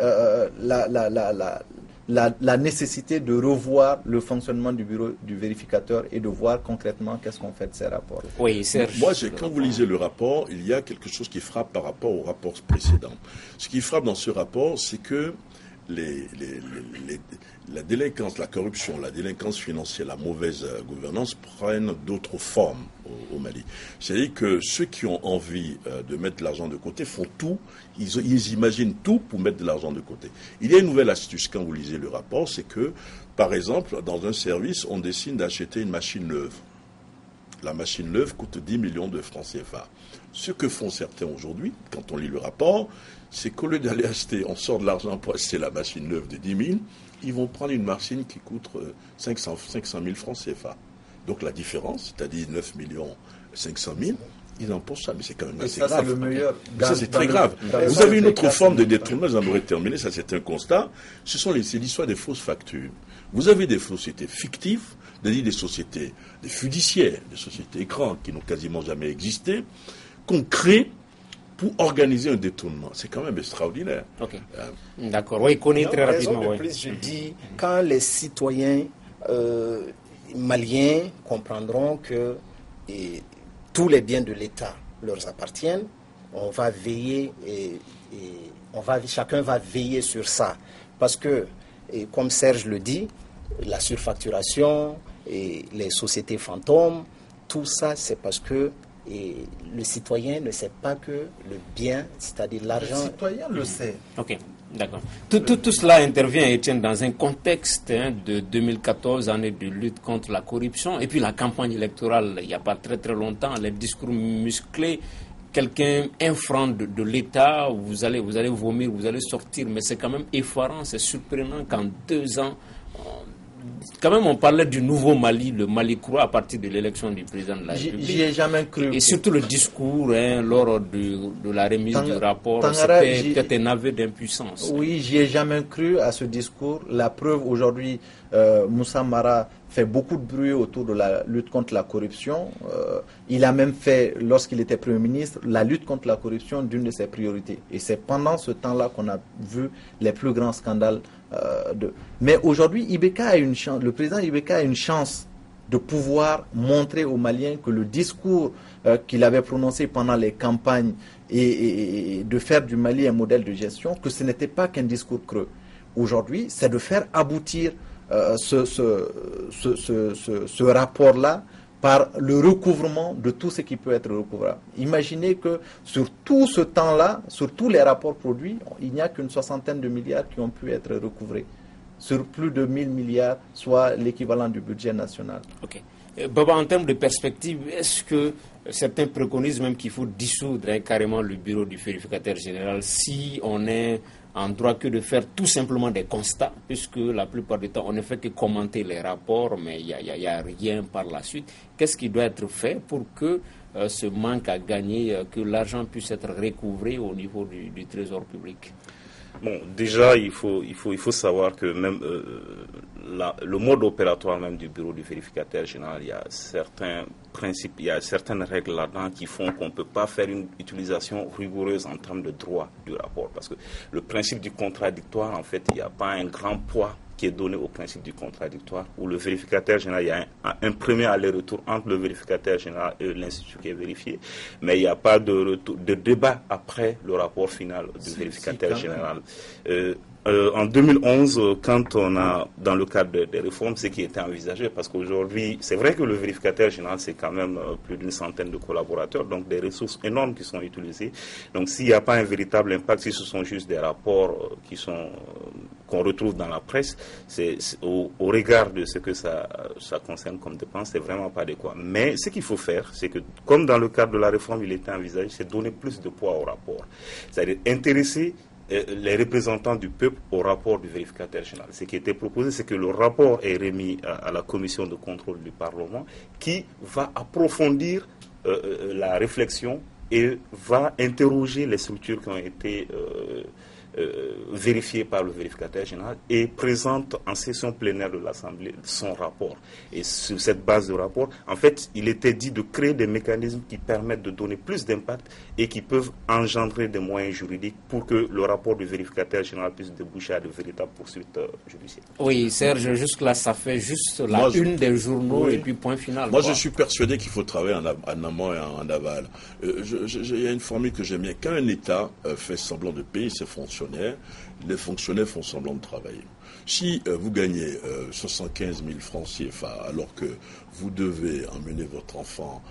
[SPEAKER 3] la nécessité de revoir le fonctionnement du bureau du vérificateur et de voir concrètement qu'est-ce qu'on fait de ces rapports.
[SPEAKER 1] Oui, Serge.
[SPEAKER 6] Moi, quand vous lisez le rapport, il y a quelque chose qui frappe par rapport au rapport précédent. Ce qui frappe dans ce rapport, c'est que la délinquance, la corruption, la délinquance financière, la mauvaise gouvernance prennent d'autres formes au Mali. C'est-à-dire que ceux qui ont envie de mettre de l'argent de côté font tout, ils imaginent tout pour mettre de l'argent de côté. Il y a une nouvelle astuce quand vous lisez le rapport, c'est que, par exemple, dans un service, on décide d'acheter une machine neuve. La machine neuve coûte 10 millions de francs CFA. Ce que font certains aujourd'hui, quand on lit le rapport, c'est qu'au lieu d'aller acheter, on sort de l'argent pour acheter la machine neuve de 10 000, ils vont prendre une machine qui coûte 500 000 francs CFA. Donc la différence, c'est-à-dire 9 500 000, ils en pensent ça, mais c'est quand même assez grave.
[SPEAKER 3] Ça, c'est le meilleur.
[SPEAKER 6] Ça, c'est très grave. Vous avez une autre forme de détournement, j'en aurais terminé, ça c'est un constat, c'est l'histoire des fausses factures. Vous avez des sociétés fictives, c'est-à-dire des sociétés, des fiduciaires, des sociétés écrans qui n'ont quasiment jamais existé, qu'on crée pour organiser un détournement. C'est quand même extraordinaire.
[SPEAKER 1] Ok. D'accord. Oui, connaît très rapidement.
[SPEAKER 5] De plus, je dis, quand les citoyens maliens comprendront que tous les biens de l'État leur appartiennent, on va veiller chacun va veiller sur ça. Parce que, comme Serge le dit, la surfacturation et les sociétés fantômes, tout ça, c'est parce que le citoyen ne sait pas que le bien, c'est-à-dire l'argent...
[SPEAKER 3] Le citoyen le sait.
[SPEAKER 1] Ok, d'accord. Tout cela intervient, Étienne, dans un contexte de 2014, année de lutte contre la corruption, et puis la campagne électorale, il n'y a pas très très longtemps, les discours musclés, quelqu'un, un franc de l'État, vous allez vomir, vous allez sortir, mais c'est quand même effarant, c'est surprenant qu'en 2 ans... Quand même, on parlait du nouveau Mali, le Mali croix à partir de l'élection du président de la République.
[SPEAKER 3] J'y ai jamais cru.
[SPEAKER 1] Et surtout le discours lors de la remise du rapport, c'était peut-être un aveu d'impuissance.
[SPEAKER 3] Oui, j'y ai jamais cru à ce discours. La preuve, aujourd'hui, Moussa Mara fait beaucoup de bruit autour de la lutte contre la corruption. Il a même fait, lorsqu'il était Premier ministre, la lutte contre la corruption d'une de ses priorités. Et c'est pendant ce temps-là qu'on a vu les plus grands scandales. Mais aujourd'hui, le président Ibeka a une chance de pouvoir montrer aux Maliens que le discours qu'il avait prononcé pendant les campagnes et de faire du Mali un modèle de gestion, que ce n'était pas qu'un discours creux. Aujourd'hui, c'est de faire aboutir ce rapport-là par le recouvrement de tout ce qui peut être recouvrable. Imaginez que sur tout ce temps-là, sur tous les rapports produits, il n'y a qu'une 60aine de milliards qui ont pu être recouvrés. Sur plus de 1000 milliards, soit l'équivalent du budget national.
[SPEAKER 1] Ok. Baba, en termes de perspective, est-ce que certains préconisent même qu'il faut dissoudre carrément le bureau du vérificateur général si on est en droit que de faire tout simplement des constats, puisque la plupart du temps, on ne fait que commenter les rapports, mais il n'y a rien par la suite. Qu'est-ce qui doit être fait pour que ce manque à gagner, que l'argent puisse être recouvré au niveau du trésor public?
[SPEAKER 4] Bon, déjà, il faut savoir que même le mode opératoire même du bureau du vérificateur général, il y a certains principes, il y a certaines règles là-dedans qui font qu'on ne peut pas faire une utilisation rigoureuse en termes de droit du rapport. Parce que le principe du contradictoire, en fait, il n'y a pas un grand poids qui est donné au principe du contradictoire, où le vérificateur général, il y a un premier aller-retour entre le vérificateur général et l'institut qui est vérifié, mais il n'y a pas de débat après le rapport final du vérificateur général. En 2011, quand on a, dans le cadre des réformes, ce qui était envisagé, parce qu'aujourd'hui, c'est vrai que le vérificateur général, c'est quand même plus d'une centaine de collaborateurs, donc des ressources énormes qui sont utilisées. Donc s'il n'y a pas un véritable impact, si ce sont juste des rapports qu'on retrouve dans la presse, c'est au regard de ce que ça concerne comme dépense, c'est vraiment pas adéquat. Mais ce qu'il faut faire, c'est que, comme dans le cadre de la réforme, il était envisagé, c'est donner plus de poids au rapport. C'est-à-dire intéresser les représentants du peuple au rapport du vérificateur général. Ce qui était proposé, c'est que le rapport est remis à la commission de contrôle du Parlement qui va approfondir la réflexion et va interroger les structures qui ont été vérifiées par le vérificateur général et présente en session plénière de l'Assemblée son rapport. Et sur cette base de rapport, en fait, il était dit de créer des mécanismes qui permettent de donner plus d'impact et qui peuvent engendrer des moyens juridiques pour que le rapport du vérificateur général puisse déboucher à de véritables poursuites judiciaires.
[SPEAKER 1] Oui, Serge, jusque-là, ça fait juste la une des journaux et puis point final.
[SPEAKER 6] Moi, je suis persuadé qu'il faut travailler en amont et en aval. Il y a une formule que j'aime bien. Quand un État fait semblant de payer ses fonctionnaires, les fonctionnaires font semblant de travailler. Si vous gagnez 75 000 francs CFA alors que vous devez emmener votre enfant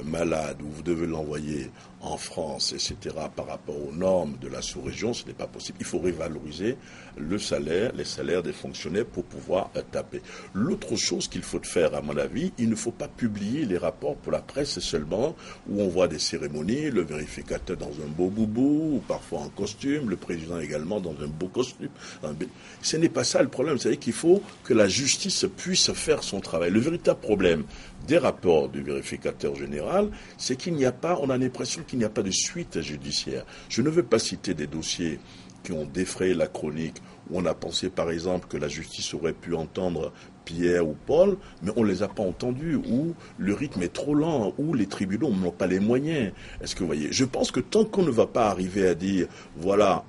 [SPEAKER 6] malade ou vous devez l'envoyer en France, etc., par rapport aux normes de la sous-région, ce n'est pas possible. Il faut revaloriser les salaires des fonctionnaires pour pouvoir taper. L'autre chose qu'il faut faire, à mon avis, il ne faut pas publier les rapports pour la presse seulement, où on voit des cérémonies, le vérificateur dans un beau boubou, ou parfois en costume, le président également dans un beau costume. Ce n'est pas ça le problème, c'est-à-dire qu'il faut que la justice puisse faire son travail. Le véritable problème des rapports du vérificateur général, c'est qu'il n'y a pas, on a l'impression qu'il n'y a pas de suite judiciaire. Je ne veux pas citer des dossiers qui ont défrayé la chronique, où on a pensé par exemple que la justice aurait pu entendre Pierre ou Paul, mais on ne les a pas entendus, où le rythme est trop lent, où les tribunaux n'ont pas les moyens. Est-ce que vous voyez? Je pense que tant qu'on ne va pas arriver à dire, voilà,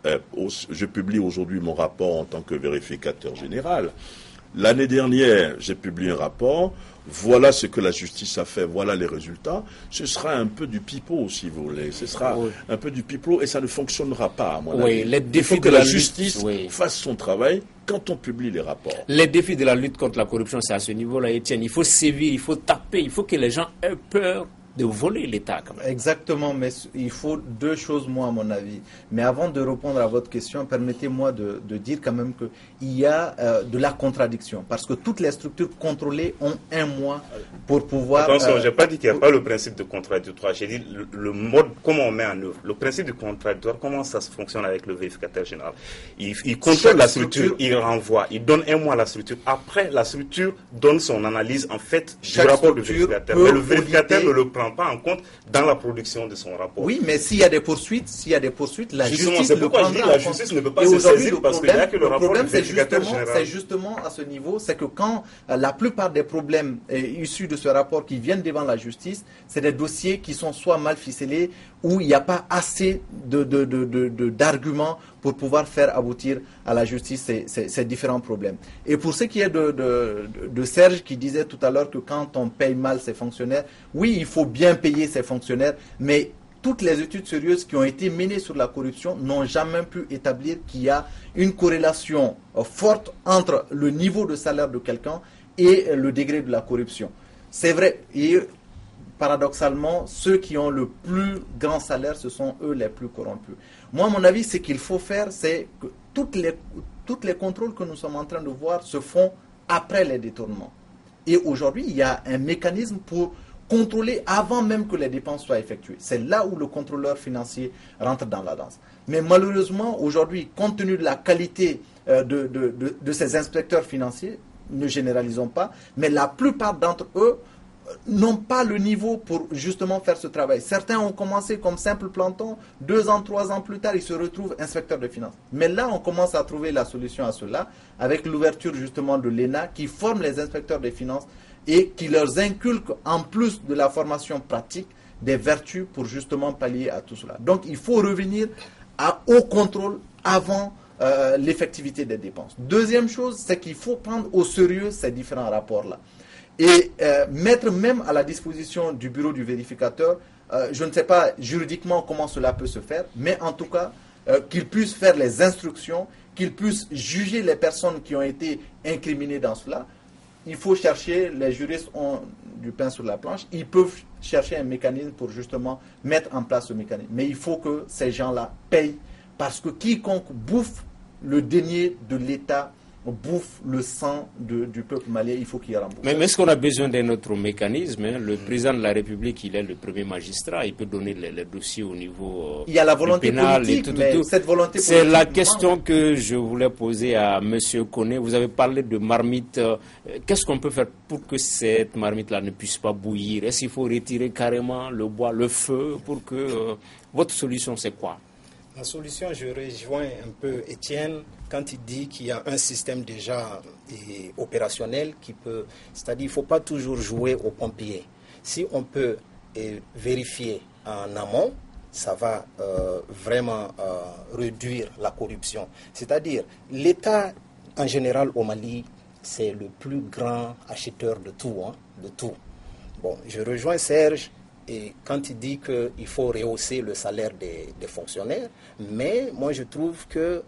[SPEAKER 6] je publie aujourd'hui mon rapport en tant que vérificateur général, l'année dernière, j'ai publié un rapport, voilà ce que la justice a fait, voilà les résultats. Ce sera un peu du pipeau, si vous voulez. Ce sera un peu du pipeau et ça ne fonctionnera pas, à mon avis.
[SPEAKER 1] Il faut que la justice
[SPEAKER 6] fasse son travail quand on publie les rapports.
[SPEAKER 1] Les défis de la lutte contre la corruption, c'est à ce niveau-là, Étienne. Il faut sévir, il faut taper, il faut que les gens aient peur de voler l'État, quand même.
[SPEAKER 3] Exactement, mais il faut deux choses, moi, à mon avis. Mais avant de répondre à votre question, permettez-moi de dire quand même qu'il y a de la contradiction, parce que toutes les structures contrôlées ont un mois pour pouvoir...
[SPEAKER 4] Attention, je n'ai pas dit qu'il n'y a pas le principe de contradictoire. J'ai dit le mode, comment on met en œuvre. Le principe du contradictoire, comment ça se fonctionne avec le vérificateur général. Il contrôle la structure, il renvoie, il donne un mois à la structure. Après, la structure donne son analyse, en fait, du rapport du vérificateur. Mais le vérificateur ne le prend pas en compte dans la production de son rapport.
[SPEAKER 3] Oui, mais s'il y a des poursuites, la justice le prendra en compte.
[SPEAKER 4] La justice ne peut pas se saisir parce qu'il n'y a que le rapport du vérificateur général.
[SPEAKER 3] C'est justement à ce niveau, c'est que quand la plupart des problèmes issus de ce rapport qui viennent devant la justice, c'est des dossiers qui sont soit mal ficelés où il n'y a pas assez d'arguments pour pouvoir faire aboutir à la justice ces différents problèmes. Et pour ce qui est de Serge qui disait tout à l'heure que quand on paye mal ses fonctionnaires, oui, il faut bien payer ses fonctionnaires, mais toutes les études sérieuses qui ont été menées sur la corruption n'ont jamais pu établir qu'il y a une corrélation forte entre le niveau de salaire de quelqu'un et le degré de la corruption. C'est vrai, et paradoxalement, ceux qui ont le plus grand salaire, ce sont eux les plus corrompus. Moi, à mon avis, ce qu'il faut faire, c'est que toutes les contrôles que nous sommes en train de voir se font après les détournements. Et aujourd'hui, il y a un mécanisme pour contrôler avant même que les dépenses soient effectuées. C'est là où le contrôleur financier rentre dans la danse. Mais malheureusement, aujourd'hui, compte tenu de la qualité de ces inspecteurs financiers, ne généralisons pas, mais la plupart d'entre eux n'ont pas le niveau pour justement faire ce travail. Certains ont commencé comme simple planton, 2 ans, 3 ans plus tard, ils se retrouvent inspecteurs de finances. Mais là, on commence à trouver la solution à cela avec l'ouverture justement de l'ENA qui forme les inspecteurs des finances et qui leur inculque, en plus de la formation pratique, des vertus pour justement pallier à tout cela. Donc, il faut revenir au contrôle avant l'effectivité des dépenses. Deuxième chose, c'est qu'il faut prendre au sérieux ces différents rapports-là. Et mettre même à la disposition du bureau du vérificateur, je ne sais pas juridiquement comment cela peut se faire, mais en tout cas, qu'il puisse faire les instructions, qu'il puisse juger les personnes qui ont été incriminées dans cela. Il faut chercher, les juristes ont du pain sur la planche, ils peuvent chercher un mécanisme pour justement mettre en place ce mécanisme. Mais il faut que ces gens-là payent, parce que quiconque bouffe le denier de l'État, bouffe le sang du peuple malien, il faut qu'il y ait rembourse.
[SPEAKER 1] Mais est-ce qu'on a besoin d'un autre mécanisme, hein? Le président de la République, il est le premier magistrat, il peut donner les dossiers au niveau
[SPEAKER 3] il y a la volonté
[SPEAKER 1] pénal
[SPEAKER 3] politique,
[SPEAKER 1] et tout,
[SPEAKER 3] mais
[SPEAKER 1] tout.
[SPEAKER 3] cette volonté
[SPEAKER 1] c'est
[SPEAKER 3] politique...
[SPEAKER 1] la question que je voulais poser à M. Koné. Vous avez parlé de marmite. Qu'est-ce qu'on peut faire pour que cette marmite-là ne puisse pas bouillir? Est-ce qu'il faut retirer carrément le bois, le feu, pour que... votre solution, c'est quoi?
[SPEAKER 5] La solution, je rejoins un peu Étienne quand il dit qu'il y a un système déjà opérationnel qui peut... C'est-à-dire qu'il ne faut pas toujours jouer aux pompiers. Si on peut vérifier en amont, ça va vraiment réduire la corruption. C'est-à-dire, l'État, en général, au Mali, c'est le plus grand acheteur de tout, hein, de tout. Bon, je rejoins Serge. Et quand il dit qu'il faut rehausser le salaire des fonctionnaires, mais moi je trouve que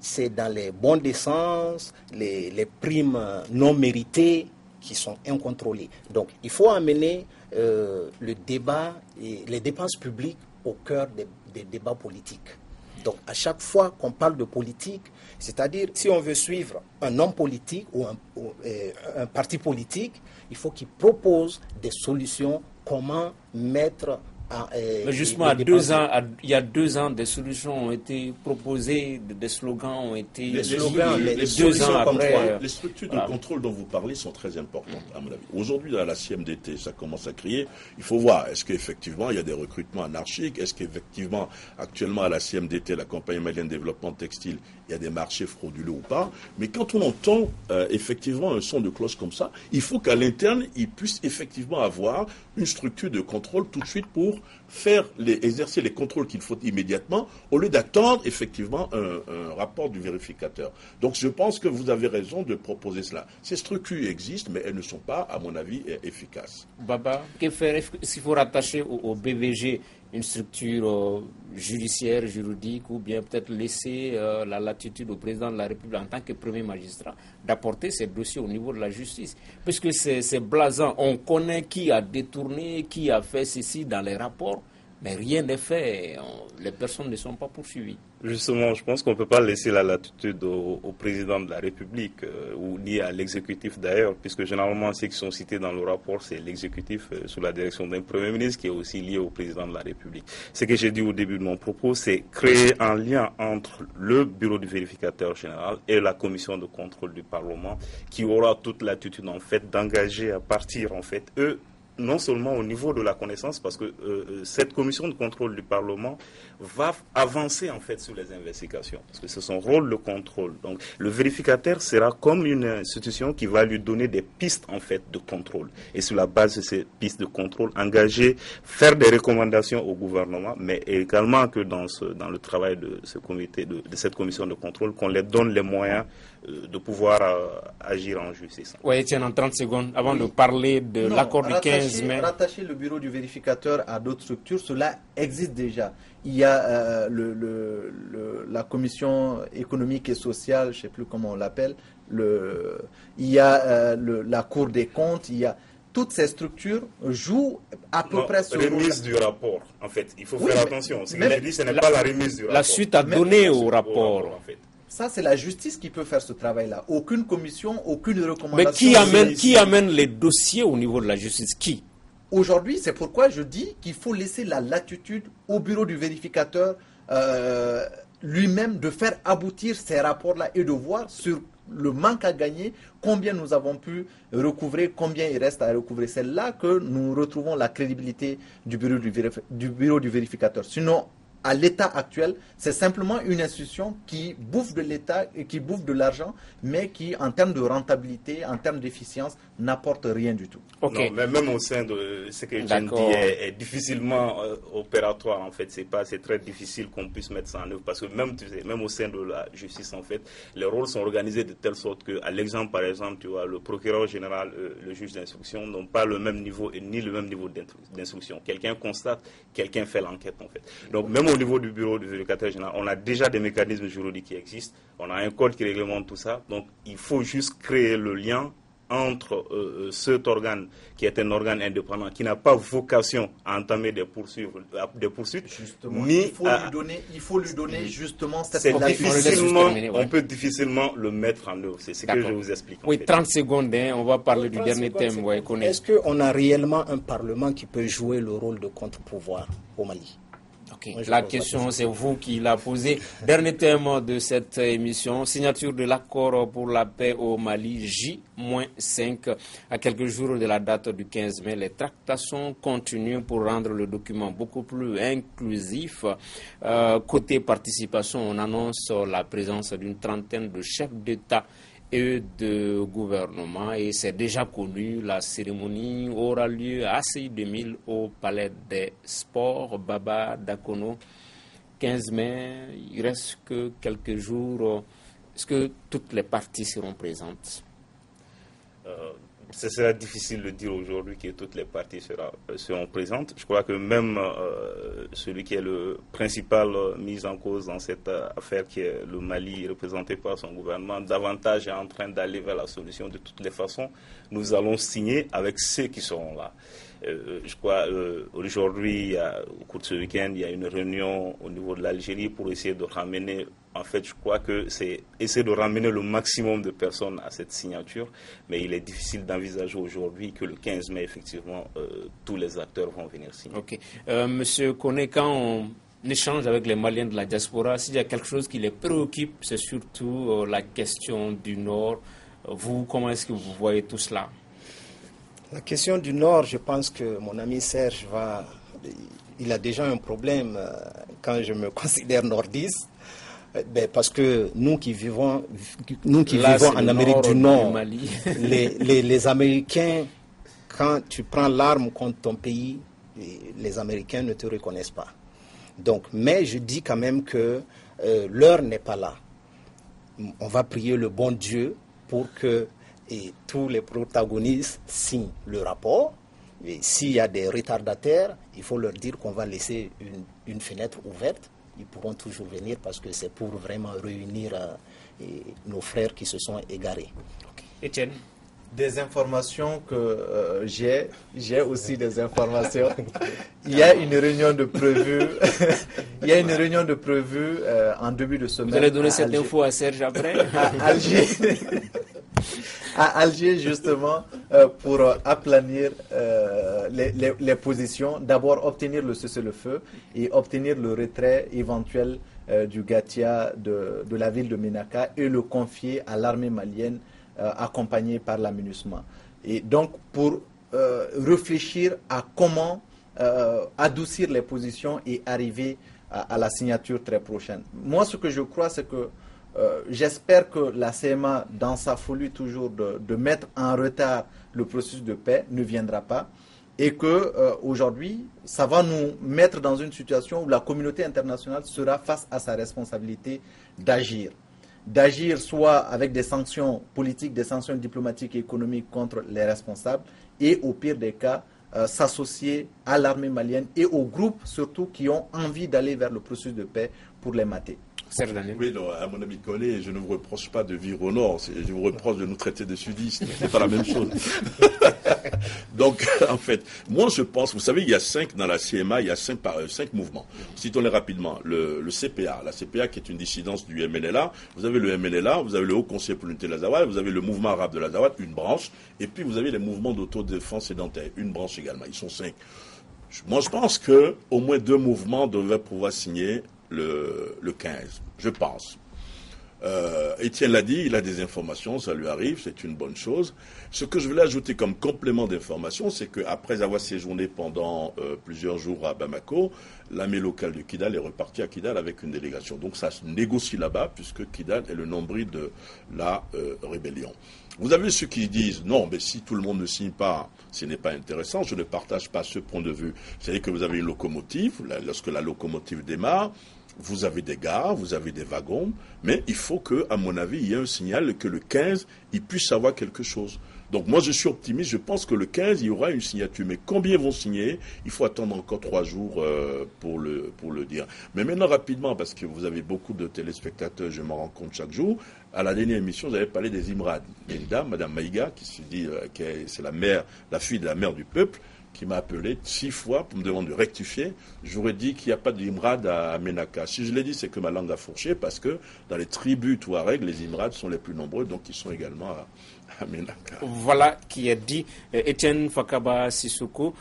[SPEAKER 5] c'est dans les bons d'essence, les primes non méritées qui sont incontrôlées. Donc il faut amener le débat et les dépenses publiques au cœur des débats politiques. Donc à chaque fois qu'on parle de politique, c'est-à-dire si on veut suivre un homme politique ou un parti politique, il faut qu'il propose des solutions. Comment mettre
[SPEAKER 1] mais justement, il y a 2 ans, des solutions ont été proposées, des slogans ont été...
[SPEAKER 6] Les
[SPEAKER 1] 2 ans après...
[SPEAKER 6] Les structures de contrôle dont vous parlez sont très importantes, à mon avis. Aujourd'hui, dans la CMDT, ça commence à crier. Il faut voir, est-ce qu'effectivement, il y a des recrutements anarchiques? Est-ce qu'effectivement, actuellement, à la CMDT, la Compagnie malienne de développement textile, il y a des marchés frauduleux ou pas? Mais quand on entend effectivement un son de cloche comme ça, il faut qu'à l'interne, il puisse effectivement avoir une structure de contrôle tout de suite pour exercer les contrôles qu'il faut immédiatement, au lieu d'attendre effectivement un rapport du vérificateur. Donc je pense que vous avez raison de proposer cela. Ces structures existent, mais elles ne sont pas, à mon avis, efficaces.
[SPEAKER 1] Baba, que faire? Est-ce qu'il faut rattacher au BVG une structure judiciaire, juridique, ou bien peut-être laisser la latitude au président de la République en tant que premier magistrat d'apporter ces dossiers au niveau de la justice? Puisque c'est blasant, on connaît qui a détourné, qui a fait ceci dans les rapports, mais rien n'est fait, les personnes ne sont pas poursuivies.
[SPEAKER 4] Justement, je pense qu'on ne peut pas laisser la latitude au président de la République, ou ni à l'exécutif d'ailleurs, puisque généralement ceux qui sont cités dans le rapport, c'est l'exécutif sous la direction d'un Premier ministre qui est aussi lié au président de la République. Ce que j'ai dit au début de mon propos, c'est créer un lien entre le bureau du vérificateur général et la commission de contrôle du Parlement, qui aura toute latitude en fait d'engager à partir en fait eux, non seulement au niveau de la connaissance, parce que cette commission de contrôle du Parlement va avancer en fait sur les investigations, parce que c'est son rôle de contrôle. Donc le vérificateur sera comme une institution qui va lui donner des pistes en fait de contrôle, et sur la base de ces pistes de contrôle, engager, faire des recommandations au gouvernement, mais également que dans le travail de ce comité, de cette commission de contrôle, qu'on les donne les moyens de pouvoir agir en justice.
[SPEAKER 1] Oui, Étienne, en 30 secondes, avant de parler de l'accord du 15 mai.
[SPEAKER 3] Rattacher le bureau du vérificateur à d'autres structures, cela existe déjà. Il y a la commission économique et sociale, je ne sais plus comment on l'appelle, il y a la Cour des comptes, il y a... Toutes ces structures jouent à peu près sur...
[SPEAKER 4] Remise du rapport, en fait. Il faut faire attention. Ce que je dis, ce n'est pas la remise du rapport.
[SPEAKER 1] La suite à donner au rapport,
[SPEAKER 4] en fait.
[SPEAKER 3] Ça, c'est la justice qui peut faire ce travail-là. Aucune commission, aucune recommandation.
[SPEAKER 1] Mais qui amène les dossiers au niveau de la justice? Qui?
[SPEAKER 3] Aujourd'hui, c'est pourquoi je dis qu'il faut laisser la latitude au bureau du vérificateur lui-même de faire aboutir ces rapports-là et de voir sur le manque à gagner, combien nous avons pu recouvrer, combien il reste à recouvrer. C'est là que nous retrouvons la crédibilité du bureau du vérificateur. Sinon, à l'état actuel, c'est simplement une institution qui bouffe de l'État et qui bouffe de l'argent, mais qui, en termes de rentabilité, en termes d'efficience, n'apporte rien du tout.
[SPEAKER 4] Okay. Non, mais même au sein de ce que Jean dit est difficilement opératoire, en fait. C'est très difficile qu'on puisse mettre ça en œuvre, parce que même au sein de la justice, en fait, les rôles sont organisés de telle sorte que, à l'exemple, par exemple, tu vois, le procureur général, le juge d'instruction n'ont pas le même niveau et ni le même niveau d'instruction. Quelqu'un constate, quelqu'un fait l'enquête, en fait. Donc, même au niveau du bureau du vérificateur général, on a déjà des mécanismes juridiques qui existent. On a un code qui réglemente tout ça. Donc, il faut juste créer le lien entre cet organe qui est un organe indépendant, qui n'a pas vocation à entamer des poursuites,
[SPEAKER 3] justement,
[SPEAKER 4] ni
[SPEAKER 3] il faut lui donner justement cette
[SPEAKER 4] on peut difficilement le mettre en œuvre. C'est ce que je vous explique.
[SPEAKER 1] Oui, 30 secondes, hein, on va parler du dernier thème.
[SPEAKER 5] Est-ce qu'on a réellement un Parlement qui peut jouer le rôle de contre-pouvoir au Mali?
[SPEAKER 1] Okay. La question, c'est vous qui la posez. Dernier thème de cette émission, signature de l'accord pour la paix au Mali, J-5. À quelques jours de la date du 15 mai, les tractations continuent pour rendre le document beaucoup plus inclusif. Côté participation, on annonce la présence d'une trentaine de chefs d'État et de gouvernement, et c'est déjà connu, la cérémonie aura lieu à CI 2000 au Palais des Sports, Baba Dakono, 15 mai, il reste que quelques jours. Est-ce que toutes les parties seront présentes?
[SPEAKER 4] Ce sera difficile de dire aujourd'hui que toutes les parties seront présentes. Je crois que même celui qui est le principal mis en cause dans cette affaire, qui est le Mali, représenté par son gouvernement, davantage est en train d'aller vers la solution. De toutes les façons, nous allons signer avec ceux qui seront là. Je crois aujourd'hui, au cours de ce week-end, il y a une réunion au niveau de l'Algérie pour essayer de ramener. En fait, je crois que c'est essayer de ramener le maximum de personnes à cette signature, mais il est difficile d'envisager aujourd'hui que le 15 mai, effectivement, tous les acteurs vont venir signer.
[SPEAKER 1] Ok. Monsieur Koné, quand on échange avec les Maliens de la diaspora, s'il y a quelque chose qui les préoccupe, c'est surtout la question du Nord. Vous, comment est-ce que vous voyez tout cela?
[SPEAKER 5] La question du Nord, je pense que mon ami Serge il a déjà un problème quand je me considère nordiste. Parce que nous qui vivons en Amérique du Nord, les Américains, quand tu prends l'arme contre ton pays, les Américains ne te reconnaissent pas. Donc, mais je dis quand même que l'heure n'est pas là. On va prier le bon Dieu pour que tous les protagonistes signent le rapport. Et s'il y a des retardataires, il faut leur dire qu'on va laisser une fenêtre ouverte. Ils pourront toujours venir parce que c'est pour vraiment réunir nos frères qui se sont égarés.
[SPEAKER 1] Okay. Etienne?
[SPEAKER 3] Des informations que j'ai aussi des informations. Il y a une réunion de prévue. Il y a une réunion de prévue en début de semaine.
[SPEAKER 1] Vous allez donner cette info à Serge après?
[SPEAKER 3] À Alger, justement, pour aplanir les positions. D'abord, obtenir le cessez-le-feu et obtenir le retrait éventuel du Gatia de la ville de Ménaka et le confier à l'armée malienne accompagnée par la MINUSMA. Et donc, pour réfléchir à comment adoucir les positions et arriver à la signature très prochaine. Moi, ce que je crois, c'est que j'espère que la CMA, dans sa folie toujours de mettre en retard le processus de paix, ne viendra pas et que aujourd'hui, ça va nous mettre dans une situation où la communauté internationale sera face à sa responsabilité d'agir. D'agir soit avec des sanctions politiques, des sanctions diplomatiques et économiques contre les responsables et au pire des cas, s'associer à l'armée malienne et aux groupes surtout qui ont envie d'aller vers le processus de paix pour les mater.
[SPEAKER 6] Oui, non, à mon ami Koné, je ne vous reproche pas de vivre au nord, je vous reproche de nous traiter de sudistes, c'est pas la même chose. Donc, en fait, moi je pense, vous savez, il y a dans la CMA, il y a cinq mouvements. Citons-les rapidement. Le CPA, la CPA qui est une dissidence du MNLA, vous avez le MNLA, vous avez le Haut Conseil pour l'unité de l'Azawad, vous avez le mouvement arabe de l'Azawad, une branche, et puis vous avez les mouvements d'autodéfense sédentaire, une branche également, ils sont 5. Moi je pense que au moins 2 mouvements devraient pouvoir signer le 15, je pense. Étienne l'a dit, il a des informations, ça lui arrive, c'est une bonne chose. Ce que je voulais ajouter comme complément d'information, c'est qu'après avoir séjourné pendant plusieurs jours à Bamako, l'armée locale de Kidal est repartie à Kidal avec une délégation. Donc ça se négocie là-bas, puisque Kidal est le nombril de la rébellion. Vous avez ceux qui disent, non, mais si tout le monde ne signe pas, ce n'est pas intéressant, je ne partage pas ce point de vue. C'est-à-dire que vous avez une locomotive, lorsque la locomotive démarre, vous avez des gares, vous avez des wagons, mais il faut que, à mon avis, il y ait un signal que le 15, il puisse avoir quelque chose. Donc moi, je suis optimiste, je pense que le 15, il y aura une signature. Mais combien vont signer? Il faut attendre encore 3 jours pour le dire. Mais maintenant, rapidement, parce que vous avez beaucoup de téléspectateurs, je m'en rends compte chaque jour, à la dernière émission, vous avez parlé des Imrad. Il y a une dame, Madame Maïga, qui se dit c'est la fille de la mère du peuple, qui m'a appelé 6 fois pour me demander de rectifier. J'aurais dit qu'il n'y a pas d'Imrad à Ménaka. Si je l'ai dit, c'est que ma langue a fourché, parce que dans les tribus Touareg, les Imrad sont les plus nombreux, donc ils sont également à Ménaka.
[SPEAKER 1] Voilà qui est dit. Étienne Fakaba Sissoko,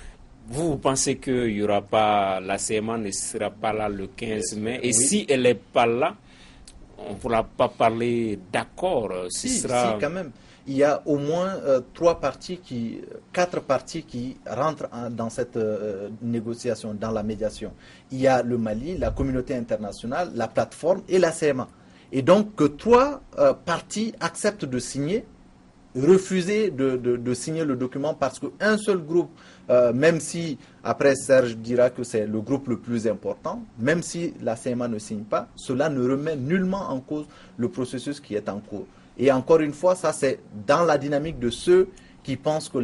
[SPEAKER 1] vous pensez qu'il n'y aura pas, la CMA ne sera pas là le 15 mai, et oui. Si elle n'est pas là, on ne pourra pas parler d'accord.
[SPEAKER 3] Si, quand même. Il y a au moins 4 parties qui rentrent dans cette négociation, dans la médiation. Il y a le Mali, la communauté internationale, la plateforme et la CMA. Et donc que 3 parties acceptent de signer, refuser de signer le document parce qu'un seul groupe, même si, après Serge dira que c'est le groupe le plus important, même si la CMA ne signe pas, cela ne remet nullement en cause le processus qui est en cours. Et encore une fois, ça c'est dans la dynamique de ceux qui pensent que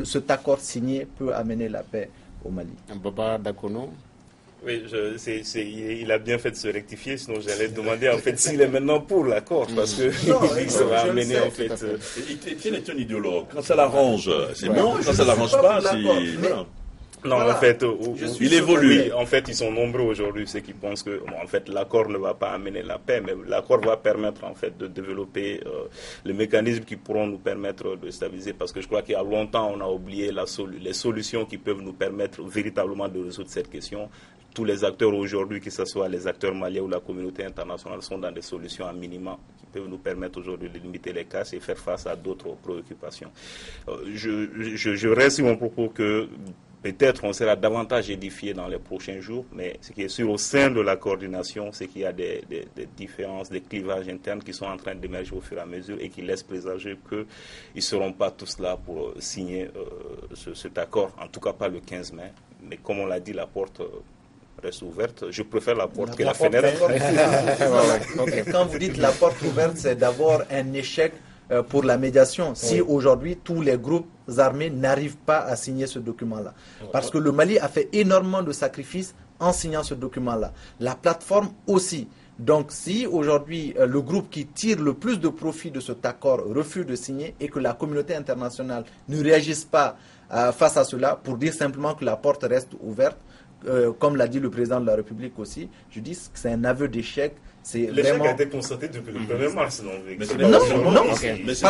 [SPEAKER 3] cet accord signé peut amener la paix au Mali.
[SPEAKER 1] Baba Dakono.
[SPEAKER 4] Oui, il a bien fait de se rectifier, sinon j'allais demander en fait s'il est maintenant pour l'accord, parce que ça va amener en fait...
[SPEAKER 6] Étienne est un idéologue. Quand ça l'arrange, c'est bon. Quand ça l'arrange pas, c'est...
[SPEAKER 4] Non, voilà. En fait, il évolue. Oui, en fait, ils sont nombreux aujourd'hui, ceux qui pensent que, en fait, l'accord ne va pas amener la paix, mais l'accord va permettre, en fait, de développer les mécanismes qui pourront nous permettre de stabiliser. Parce que je crois qu'il y a longtemps, on a oublié les solutions qui peuvent nous permettre véritablement de résoudre cette question. Tous les acteurs aujourd'hui, que ce soit les acteurs maliens ou la communauté internationale, sont dans des solutions à minima qui peuvent nous permettre aujourd'hui de limiter les casses et faire face à d'autres préoccupations. Je reste sur mon propos que peut-être on sera davantage édifié dans les prochains jours, mais ce qui est sûr au sein de la coordination, c'est qu'il y a des différences, des clivages internes qui sont en train d'émerger au fur et à mesure et qui laissent présager qu'ils ne seront pas tous là pour signer cet accord, en tout cas pas le 15 mai. Mais comme on l'a dit, la porte reste ouverte. Je préfère la porte que la fenêtre.
[SPEAKER 3] Quand vous dites la porte ouverte, c'est d'abord un échec pour la médiation. Si aujourd'hui tous les groupes armés n'arrivent pas à signer ce document-là. Parce que le Mali a fait énormément de sacrifices en signant ce document-là. La plateforme aussi. Donc si aujourd'hui le groupe qui tire le plus de profit de cet accord refuse de signer et que la communauté internationale ne réagisse pas face à cela pour dire simplement que la porte reste ouverte, comme l'a dit le président de la République aussi, je dis que c'est un aveu d'échec.
[SPEAKER 4] L'échec a été constaté depuis le 1er mars.
[SPEAKER 6] Mais ce n'est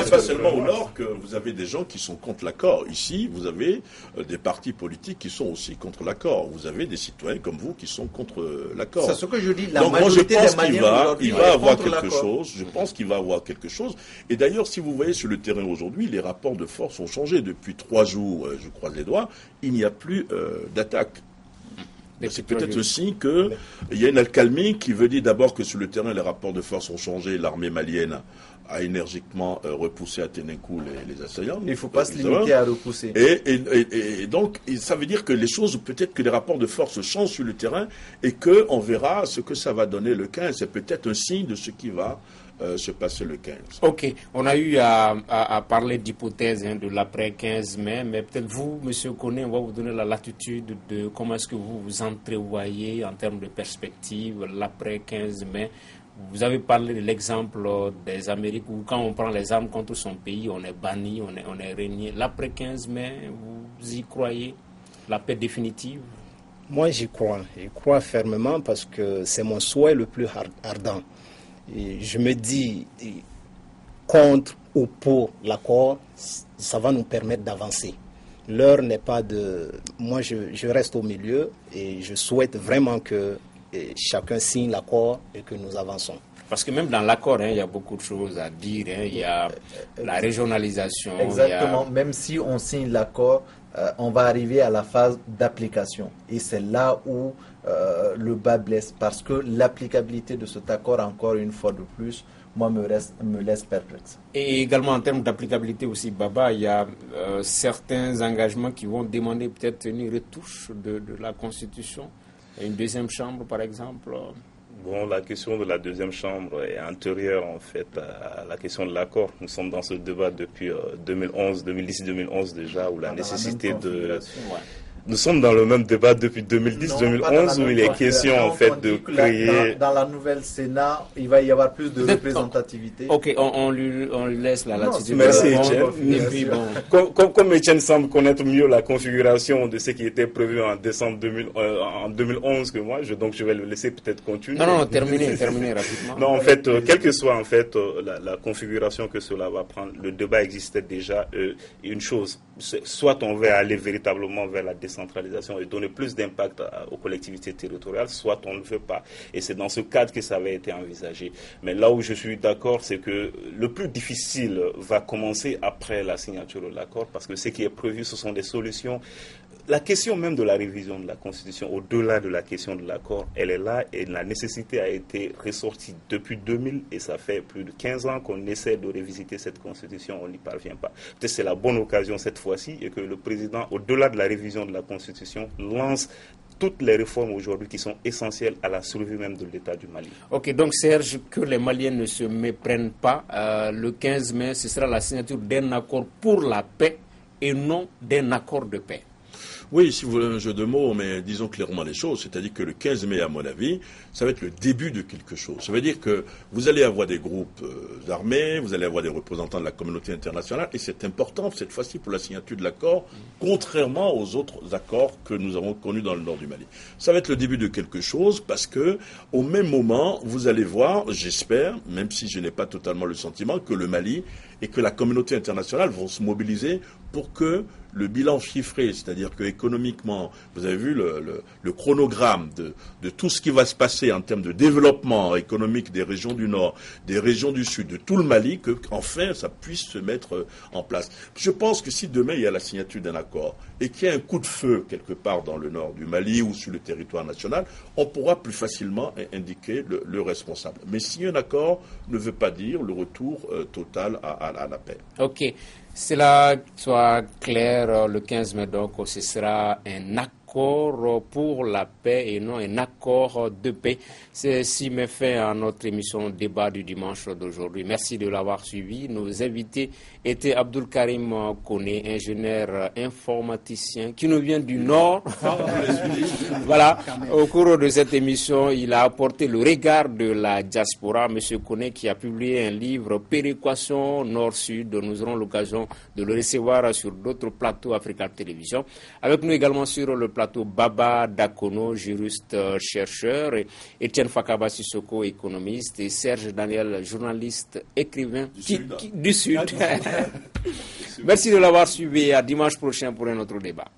[SPEAKER 6] pas seulement au nord que vous avez des gens qui sont contre l'accord. Ici, vous avez des partis politiques qui sont aussi contre l'accord. Vous avez des citoyens comme vous qui sont contre l'accord.
[SPEAKER 3] C'est ce que je dis.
[SPEAKER 6] Donc moi, je pense qu'il va avoir quelque chose. Je pense qu'il va avoir quelque chose. Et d'ailleurs, si vous voyez sur le terrain aujourd'hui, les rapports de force ont changé. Depuis 3 jours, je croise les doigts, il n'y a plus d'attaque. C'est peut-être le signe qu'il y a une accalmie qui veut dire d'abord que sur le terrain, les rapports de force ont changé. L'armée malienne a énergiquement repoussé à Ténékou les assaillants.
[SPEAKER 3] Il ne faut pas se limiter à repousser.
[SPEAKER 6] Et donc, ça veut dire que les choses, peut-être que les rapports de force changent sur le terrain et qu'on verra ce que ça va donner le 15. C'est peut-être un signe de ce qui va se passer le 15.
[SPEAKER 1] Ok, on a eu à parler d'hypothèses de l'après 15 mai, mais peut-être vous, M. Koné, on va vous donner la latitude de comment est-ce que vous vous entrevoyez en termes de perspective l'après 15 mai. Vous avez parlé de l'exemple des Amériques où quand on prend les armes contre son pays, on est banni, on est régné. L'après 15 mai, vous y croyez? La paix définitive?
[SPEAKER 5] Moi, j'y crois. J'y crois fermement parce que c'est mon souhait le plus ardent. Et je me dis, contre ou pour l'accord, ça va nous permettre d'avancer. L'heure n'est pas de... Moi, je reste au milieu et je souhaite vraiment que chacun signe l'accord et que nous avançons.
[SPEAKER 1] Parce que même dans l'accord, il y a beaucoup de choses à dire. Il y a la régionalisation.
[SPEAKER 3] Exactement. Même si on signe l'accord, on va arriver à la phase d'application. Et c'est là où le bas blesse. Parce que l'applicabilité de cet accord, encore une fois de plus, moi, me laisse perplexe.
[SPEAKER 1] Et également en termes d'applicabilité aussi, Baba, il y a certains engagements qui vont demander peut-être une retouche de la Constitution. Une deuxième chambre, par exemple.
[SPEAKER 4] Bon, la question de la deuxième chambre est antérieure en fait à la question de l'accord. Nous sommes dans ce débat depuis 2010-2011 déjà, où la nécessité de... Nous sommes dans le même débat depuis 2010-2011 où il est question en fait de créer...
[SPEAKER 3] Dans la nouvelle Sénat, il va y avoir plus de représentativité.
[SPEAKER 1] Ok, on lui laisse la latitude.
[SPEAKER 4] Merci Etienne. Comme Etienne semble connaître mieux la configuration de ce qui était prévu en décembre 2011 que moi, donc je vais le laisser peut-être continuer.
[SPEAKER 1] Non, terminer rapidement.
[SPEAKER 4] Non, en fait, quelle que soit en fait la configuration que cela va prendre, le débat existait déjà. Une chose, soit on veut aller véritablement vers la décentralisation et donner plus d'impact aux collectivités territoriales, soit on ne veut pas. Et c'est dans ce cadre que ça avait été envisagé. Mais là où je suis d'accord, c'est que le plus difficile va commencer après la signature de l'accord, parce que ce qui est prévu, ce sont des solutions. La question même de la révision de la Constitution, au-delà de la question de l'accord, elle est là et la nécessité a été ressortie depuis 2000 et ça fait plus de 15 ans qu'on essaie de révisiter cette Constitution, on n'y parvient pas. Peut-être c'est la bonne occasion cette fois-ci et que le président, au-delà de la révision de la Constitution, lance toutes les réformes aujourd'hui qui sont essentielles à la survie même de l'État du Mali.
[SPEAKER 1] Ok, donc Serge, que les Maliens ne se méprennent pas, le 15 mai, ce sera la signature d'un accord pour la paix et non d'un accord de paix.
[SPEAKER 6] Oui, si vous voulez un jeu de mots, mais disons clairement les choses. C'est-à-dire que le 15 mai, à mon avis, ça va être le début de quelque chose. Ça veut dire que vous allez avoir des groupes armés, vous allez avoir des représentants de la communauté internationale, et c'est important cette fois-ci pour la signature de l'accord, contrairement aux autres accords que nous avons connus dans le nord du Mali. Ça va être le début de quelque chose parce que, au même moment, vous allez voir, j'espère, même si je n'ai pas totalement le sentiment, que le Mali et que la communauté internationale vont se mobiliser pour que le bilan chiffré, c'est-à-dire que économiquement, vous avez vu le chronogramme de tout ce qui va se passer en termes de développement économique des régions du Nord, des régions du Sud, de tout le Mali, que enfin ça puisse se mettre en place. Je pense que si demain il y a la signature d'un accord et qu'il y a un coup de feu quelque part dans le nord du Mali ou sur le territoire national, on pourra plus facilement indiquer le responsable. Mais si un accord ne veut pas dire le retour total à la paix.
[SPEAKER 1] Ok. Cela soit clair, le 15 mai, donc, ce sera un accord pour la paix et non un accord de paix. Ceci met fin à notre émission débat du dimanche d'aujourd'hui. Merci de l'avoir suivi. Nos invités étaient Abdul Karim Kone, ingénieur informaticien qui nous vient du Nord. Voilà. Au cours de cette émission, il a apporté le regard de la diaspora. Monsieur Kone qui a publié un livre Péréquation Nord-Sud. Nous aurons l'occasion de le recevoir sur d'autres plateaux Africa Télévision. Avec nous également sur le plateau Baba Dakono, juriste chercheur, et Etienne Fakaba Sissoko, économiste, et Serge Daniel, journaliste, écrivain du Sud. Merci de l'avoir suivi. À dimanche prochain pour un autre débat.